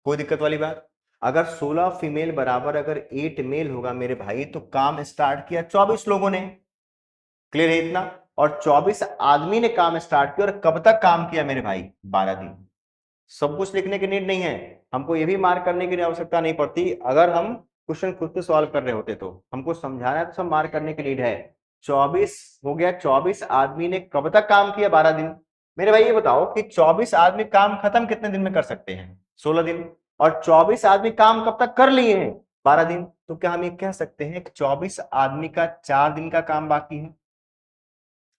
Speaker 1: कोई दिक्कत वाली बात। अगर 16 फीमेल बराबर अगर 8 मेल होगा मेरे भाई, तो काम स्टार्ट किया 24 लोगों ने, क्लियर है इतना। और 24 आदमी ने काम स्टार्ट किया, और कब तक काम किया मेरे भाई, 12 दिन। सब कुछ लिखने की नीड नहीं है, हमको ये भी मार्क करने की आवश्यकता नहीं पड़ती। अगर हम क्वेश्चन खुद से सॉल्व कर रहे होते तो हमको समझाना है, तो सब मार्क करने की नीड है। 24 हो गया, 24 आदमी ने कब तक काम किया, 12 दिन। मेरे भाई ये बताओ कि 24 आदमी काम खत्म कितने दिन में कर सकते हैं, 16 दिन। और 24 आदमी काम कब तक कर लिए हैं, 12 दिन। तो क्या हम ये कह सकते हैं कि 24 आदमी का 4 दिन का काम बाकी है।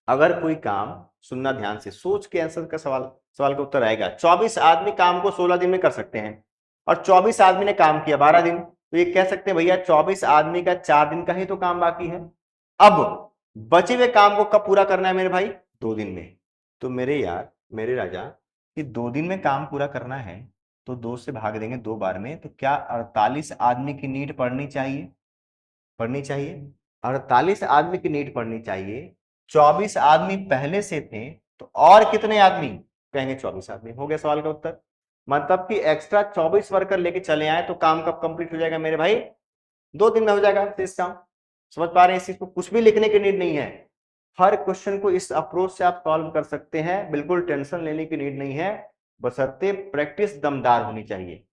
Speaker 1: अगर कोई काम, सुनना ध्यान से, सोच के आंसर का सवाल का उत्तर आएगा। 24 आदमी काम को 16 दिन में कर सकते हैं, और 24 आदमी ने काम किया 12 दिन, तो ये कह सकते हैं भैया 24 आदमी का 4 दिन का ही तो काम बाकी है। अब बचे हुए काम को कब पूरा करना है मेरे भाई, 2 दिन में। तो मेरे यार, मेरे राजा, कि 2 दिन में काम पूरा करना है, तो 2 से भाग देंगे 2 बार में, तो क्या 48 आदमी की नीड पड़नी चाहिए, पढ़नी चाहिए। 48 आदमी की नीड पढ़नी चाहिए। 24 आदमी पहले से थे, तो और कितने आदमी, कहेंगे 24 आदमी। हो गया सवाल का उत्तर। मतलब कि एक्स्ट्रा 24 वर्कर लेके चले आए, तो काम कब कंप्लीट हो जाएगा मेरे भाई, 2 दिन में हो जाएगा शेष काम। समझ पा रहे हैं इस चीज को, कुछ भी लिखने की नीड नहीं है। हर क्वेश्चन को इस अप्रोच से आप सॉल्व कर सकते हैं, बिल्कुल टेंशन लेने की नीड नहीं है, बशर्ते प्रैक्टिस दमदार होनी चाहिए।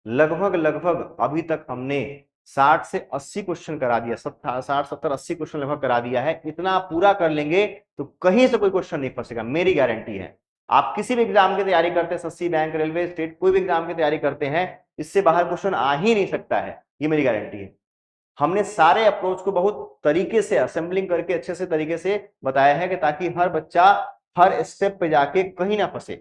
Speaker 1: लगभग लगभग अभी तक हमने 60 से 80 क्वेश्चन करा दिया, 60 70 80 क्वेश्चन लगभग करा दिया है। इतना पूरा कर लेंगे तो कहीं से कोई क्वेश्चन नहीं फंसेगा, मेरी गारंटी है। आप किसी भी एग्जाम की तैयारी करते हैं, एसएससी, बैंक, रेलवे, स्टेट, कोई भी एग्जाम की तैयारी करते हैं, इससे बाहर क्वेश्चन आ ही नहीं सकता है, ये मेरी गारंटी है। हमने सारे अप्रोच को बहुत तरीके से असेंबलिंग करके अच्छे से तरीके से बताया है, कि ताकि हर बच्चा हर स्टेप पे जाके कहीं ना फंसे।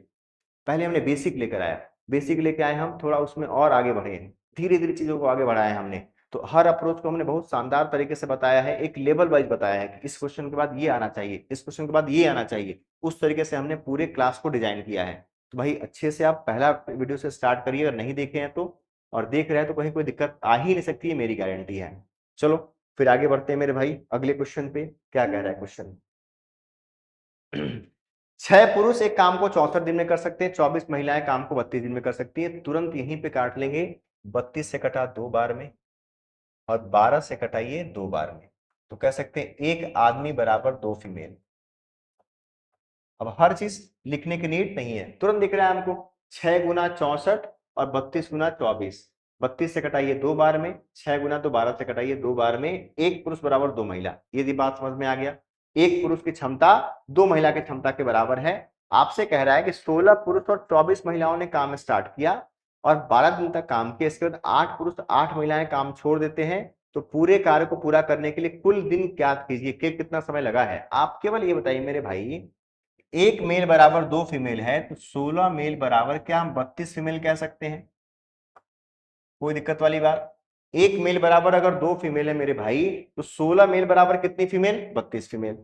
Speaker 1: पहले हमने बेसिक लेकर आया, बेसिक लेके आए हम, थोड़ा उसमें और आगे बढ़े हैं, धीरे धीरे चीजों को आगे बढ़ाया हमने। तो हर अप्रोच को हमने बहुत शानदार तरीके से बताया है, एक लेवल वाइज बताया है कि इस क्वेश्चन के बाद ये आना चाहिए, इस क्वेश्चन के बाद ये आना चाहिए। उस तरीके से हमने पूरे क्लास को डिजाइन किया है। तो भाई अच्छे से आप पहला वीडियो से स्टार्ट करिए, अगर नहीं देखे हैं तो, और देख रहे हैं तो कहीं कोई दिक्कत आ ही नहीं सकती है, मेरी गारंटी है। चलो फिर आगे बढ़ते हैं मेरे भाई अगले क्वेश्चन पे। क्या कह रहा है क्वेश्चन, 6 पुरुष एक काम को 64 दिन में कर सकते हैं, 24 महिलाएं काम को 32 दिन में कर सकती है। तुरंत यहीं पे काट लेंगे, 32 से कटा 2 बार में, और 12 से कटाइए 2 बार में, तो कह सकते हैं 1 आदमी बराबर 2 फीमेल। अब हर चीज लिखने की नीड नहीं है, तुरंत दिख रहा है हमको। 6 गुना 64 और 32 गुना 24, 32 से कटाइए 2 बार में, 6 गुना तो 12 से कटाइए 2 बार में, 1 पुरुष बराबर 2 महिला। यदि बात समझ में आ गया, 1 पुरुष की क्षमता 2 महिला की क्षमता के बराबर है। आपसे कह रहा है कि 16 पुरुष और 24 महिलाओं ने काम स्टार्ट किया और 12 दिन तक काम किया, इसके बाद 8 पुरुष 8 महिलाएं काम छोड़ देते हैं, तो पूरे कार्य को पूरा करने के लिए कुल दिन ज्ञात कीजिए कि कितना समय लगा है। आप केवल ये बताइए मेरे भाई, 1 मेल बराबर 2 फीमेल है, तो 16 मेल बराबर क्या हम 32 फीमेल कह सकते हैं, कोई दिक्कत वाली बात। 1 मेल बराबर अगर 2 फीमेल है मेरे भाई, तो 16 मेल बराबर कितनी फीमेल, 32 फीमेल।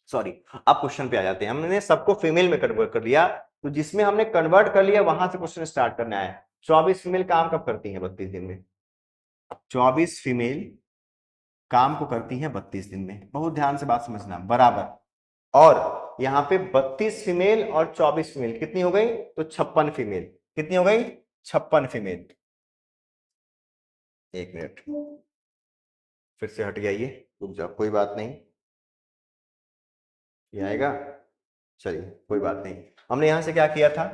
Speaker 1: सॉरी, अब क्वेश्चन पे आ जाते हैं। हमने सबको फीमेल में कन्वर्ट कर लिया, तो जिसमें हमने कन्वर्ट कर लिया वहां से क्वेश्चन स्टार्ट करना है। 24 फीमेल काम कब करती है, 32 दिन में। 24 फीमेल काम को करती है 32 दिन में, बहुत ध्यान से बात समझना, बराबर। और यहाँ पे 32 फीमेल और 24 फीमेल कितनी हो गई, तो 56 फीमेल। कितनी हो गई, 56 फीमेल। एक मिनट, फिर से हट गया ये, रुक जाओ, कोई बात नहीं, ये आएगा, चलिए कोई बात नहीं। हमने यहां से क्या किया था,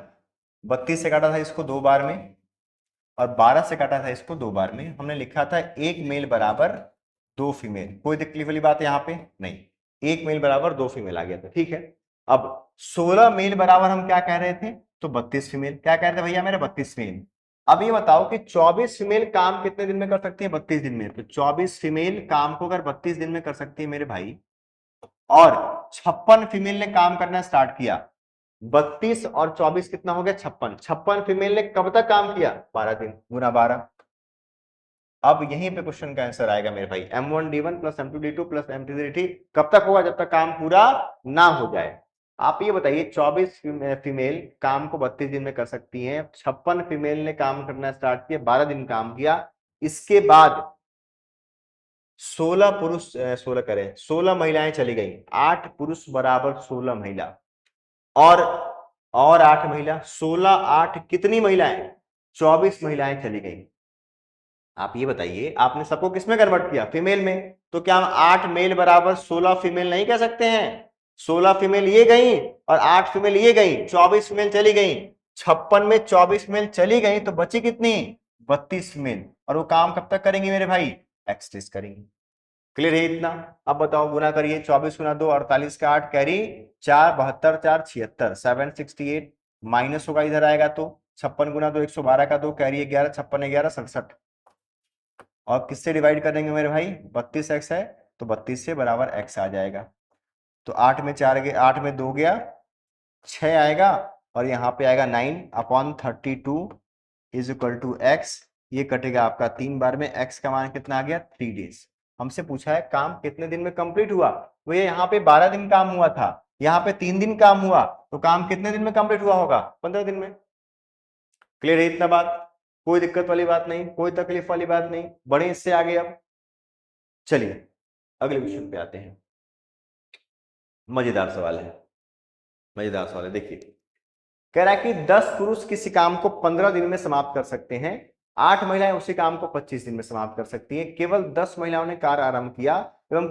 Speaker 1: 32 से काटा था इसको 2 बार में, और 12 से काटा था इसको 2 बार में। हमने लिखा था 1 मेल बराबर 2 फीमेल। कोई तकलीफ वाली बात है यहाँ पे नहीं, 1 मेल बराबर 2 फीमेल आ गया था, ठीक है। अब 16 मेल बराबर हम क्या कह रहे थे, तो 32 फीमेल। क्या कह रहे थे भैया मेरे, 32 फीमेल। अब ये बताओ कि 24 फीमेल काम कितने दिन में कर सकती है, 32 दिन में। तो 24 फीमेल काम को अगर 32 दिन में कर सकती है मेरे भाई, और 56 फीमेल ने काम करना स्टार्ट किया, 32 और 24 कितना हो गया, 56। 56 फीमेल ने कब तक काम किया, 12 दिन, गुना 12। अब यहीं पे क्वेश्चन का आंसर आएगा मेरे भाई, M1D1 plus M2D2 plus M3D3 कब तक होगा, जब तक काम पूरा ना हो जाए। आप ये बताइए, 24 फीमेल काम को 32 दिन में कर सकती हैं, 56 फीमेल ने काम करना स्टार्ट किया, 12 दिन काम किया, इसके बाद 16 पुरुष 16 करें, 16 महिलाएं चली गई, 8 पुरुष बराबर 16 महिला, और 8 महिला, 16 8 कितनी महिलाएं, 24 महिलाएं चली गई। आप ये बताइए, आपने सबको किसमें कन्वर्ट किया, फीमेल में, तो क्या हम 8 मेल बराबर 16 फीमेल नहीं कह सकते हैं। 16 फीमेल ये गई और 8 फीमेल ये गई, 24 फीमेल चली गई। 56 में 24 फीमेल चली गई तो बची कितनी, 32 फीमेल, और वो काम कब तक करेंगी मेरे भाई, एक्सटेस्ट करेंगी। क्लियर है इतना। अब बताओ, गुना करिए, 24 गुना 2 48 का 8 कैरी 4 72 4 76 768, माइनस होगा इधर आएगा तो 56 गुना 2 112 का 2 कैरी 11 56 11 67, और किससे डिवाइड करेंगे मेरे भाई, 32x है तो 32 से बराबर x आ जाएगा। तो 8 में 4 गया, 8 में 2 गया 6 आएगा, और यहाँ पे आएगा 9/32 इज इक्वल टू x। ये कटेगा आपका 3 बार में, x का मान कितना आ गया, 3 डेज। हमसे पूछा है काम कितने दिन में कंप्लीट हुआ, वो ये यहाँ पे 12 दिन काम हुआ था, यहाँ पे 3 दिन काम हुआ, तो काम कितने दिन में कंप्लीट हुआ होगा, 15 दिन में। क्लियर है इतना बात, कोई दिक्कत वाली बात नहीं, कोई तकलीफ वाली बात नहीं, बढ़े इससे आगे। अब चलिए अगले क्वेश्चन पे आते हैं, मजेदार सवाल है, मजेदार सवाल है। देखिए, कह रहा है कि 10 पुरुष किसी काम को 15 दिन में समाप्त कर सकते हैं, 8 महिलाएं उसी काम को 25 दिन में समाप्त कर सकती हैं। केवल 10 महिलाओं ने कार्य आरंभ किया एवं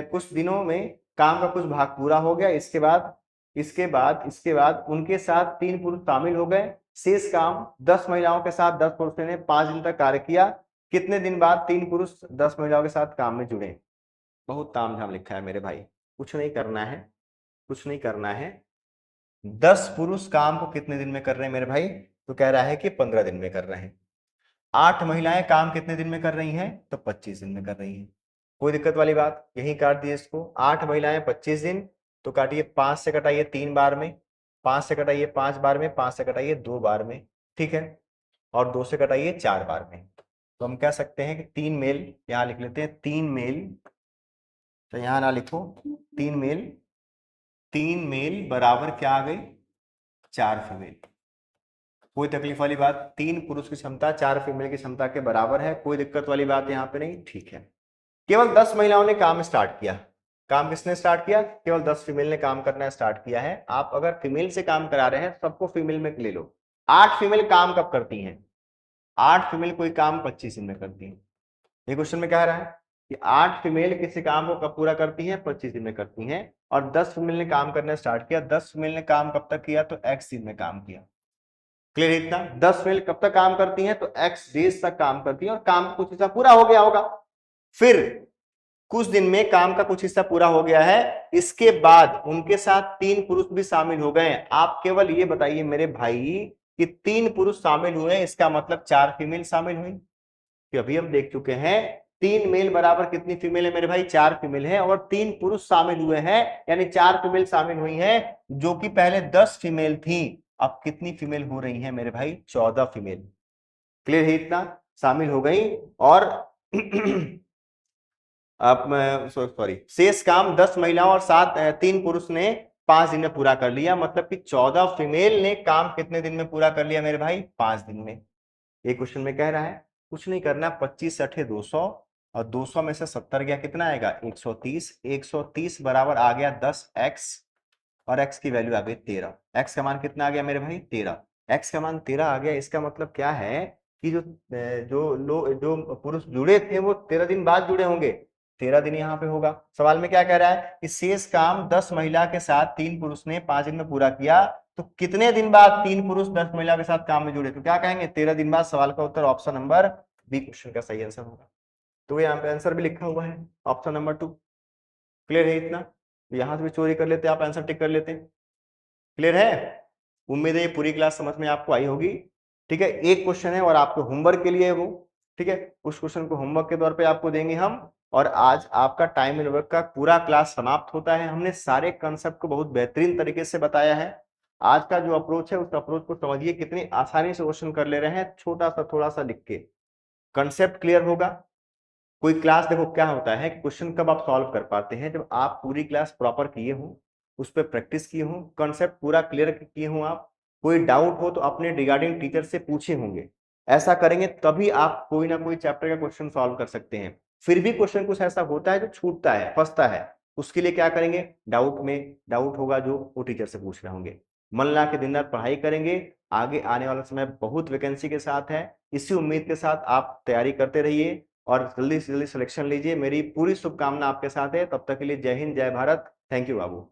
Speaker 1: कुछ दिनों में काम का कुछ भाग पूरा हो गया। इसके बाद उनके साथ 3 पुरुष शामिल हो गए। शेष काम 10 महिलाओं के साथ 10 पुरुषों ने 5 दिन तक कार्य किया। कितने दिन बाद 3 पुरुष 10 महिलाओं के साथ काम में जुड़े। बहुत तामझाम लिखा है मेरे भाई, कुछ नहीं करना है, कुछ नहीं करना है। 10 पुरुष काम को कितने दिन में कर रहे हैं मेरे भाई, तो कह रहा है कि 15 दिन में कर रहे हैं। 8 महिलाएं काम कितने दिन में कर रही हैं, तो 25 दिन में कर रही हैं। कोई दिक्कत वाली बात, यही काट दिए इसको, 8 महिलाएं 25 दिन, तो काटिए 5 से कटाइए 3 बार में, 5 से कटाइए 5 बार में, 5 से कटाइए 2 बार में, ठीक है, और 2 से कटाइए 4 बार में। तो हम कह सकते हैं कि 3 मेल, यहां लिख लेते हैं 3 मेल, तो यहां ना लिखो 3 मेल, 3 मेल बराबर क्या आ गई, 4 फीमेल। कोई तकलीफ वाली बात, 3 पुरुष की क्षमता 4 फीमेल की क्षमता के बराबर है, कोई दिक्कत वाली बात यहाँ पे नहीं, ठीक है। केवल 10 महिलाओं ने काम स्टार्ट किया। काम किसने स्टार्ट किया, केवल 10 फीमेल ने काम करना स्टार्ट किया है। आप अगर फीमेल से काम करा रहे हैं सबको फीमेल में ले लो। 8 फीमेल काम कब करती हैं, 8 फीमेल कोई काम 25 दिन में करती है। ये क्वेश्चन में कह रहा है कि 8 फीमेल किसी काम को कब पूरा करती हैं, 25 दिन में करती हैं, और 10 फीमेल ने काम करना स्टार्ट किया। 10 फीमेल ने काम कब तक किया, तो x दिन में काम किया। क्लियर है इतना। 10 फीमेल कब तक काम करती हैं, तो x डेज तक काम करती है, और काम कुछ हिस्सा पूरा हो गया होगा। फिर कुछ दिन में काम का कुछ हिस्सा पूरा हो गया है, इसके बाद उनके साथ 3 पुरुष भी शामिल हो गए। आप केवल ये बताइए मेरे भाई कि 3 पुरुष शामिल हुए, इसका मतलब 4 फीमेल शामिल हुई। कि अभी हम देख चुके हैं 3 मेल बराबर कितनी फीमेल है मेरे भाई, 4 फीमेल है, और 3 पुरुष शामिल हुए हैं, यानी 4 फीमेल शामिल हुई हैं, जो कि पहले 10 फीमेल थी। अब कितनी फीमेल हो रही है मेरे भाई, 14 फीमेल। क्लियर है इतना, शामिल हो गई। और अब सॉरी, शेष काम 10 महिलाओं और 3 पुरुष ने 5 दिन में पूरा कर लिया। मतलब कि 14 फीमेल ने काम कितने दिन में पूरा कर लिया मेरे भाई, 5 दिन में। ये क्वेश्चन में कह रहा है कुछ नहीं करना, 25 से 200, और 200 में से 70 गया, कितना आएगा 130। 130 बराबर आ गया 10x, और x की वैल्यू आ गई 13। x का मान कितना आ गया मेरे भाई, 13। एक्स का मान 13 आ गया, इसका मतलब क्या है कि जो पुरुष जुड़े थे वो 13 दिन बाद जुड़े होंगे, 13 दिन यहाँ पे होगा। सवाल में क्या कह रहा है कि शेष काम 10 महिला के साथ 3 पुरुष ने 5 दिन में पूरा किया, तो कितने दिन बाद 3 पुरुष 10 महिला के साथ काम में जुड़े, तो क्या कहेंगे 13 दिन बाद। सवाल का उत्तर ऑप्शन नंबर बी क्वेश्चन का सही आंसर होगा। तो यहाँ पे आंसर भी लिखा हुआ है ऑप्शन नंबर 2। क्लियर है इतना? यहां से भी चोरी कर लेते, आप आंसर टिक कर लेते। क्लियर है? उम्मीद है ये पूरी क्लास समझ में आपको आई होगी। ठीक है, एक क्वेश्चन है और आपको होमवर्क के लिए है वो। ठीक है, उस क्वेश्चन को होमवर्क के तौर पे आपको देंगे हम। और आज आपका टाइम एंड वर्क का पूरा क्लास समाप्त होता है। हमने सारे कंसेप्ट को बहुत बेहतरीन तरीके से बताया है। आज का जो अप्रोच है उस अप्रोच को समझिए, कितनी आसानी से क्वेश्चन कर ले रहे हैं, छोटा सा थोड़ा सा लिख के। कंसेप्ट क्लियर होगा। कोई क्लास देखो क्या होता है, क्वेश्चन कब आप सॉल्व कर पाते हैं, जब आप पूरी क्लास प्रॉपर किए हो, उस पर प्रैक्टिस किए हो, कंसेप्ट पूरा क्लियर किए हो आप। कोई डाउट हो तो अपने रिगार्डिंग टीचर से पूछे होंगे। ऐसा करेंगे तभी आप कोई ना कोई चैप्टर का क्वेश्चन सॉल्व कर सकते हैं। फिर भी क्वेश्चन कुछ ऐसा होता है जो छूटता है, फंसता है, उसके लिए क्या करेंगे, डाउट होगा जो वो टीचर से पूछ रहे होंगे। मन ला के दिन रात पढ़ाई करेंगे। आगे आने वाला समय बहुत वैकेंसी के साथ है। इसी उम्मीद के साथ आप तैयारी करते रहिए और जल्दी से जल्दी सिलेक्शन लीजिए। मेरी पूरी शुभकामना आपके साथ है। तब तक के लिए जय हिंद, जय भारत। Thank you Babu.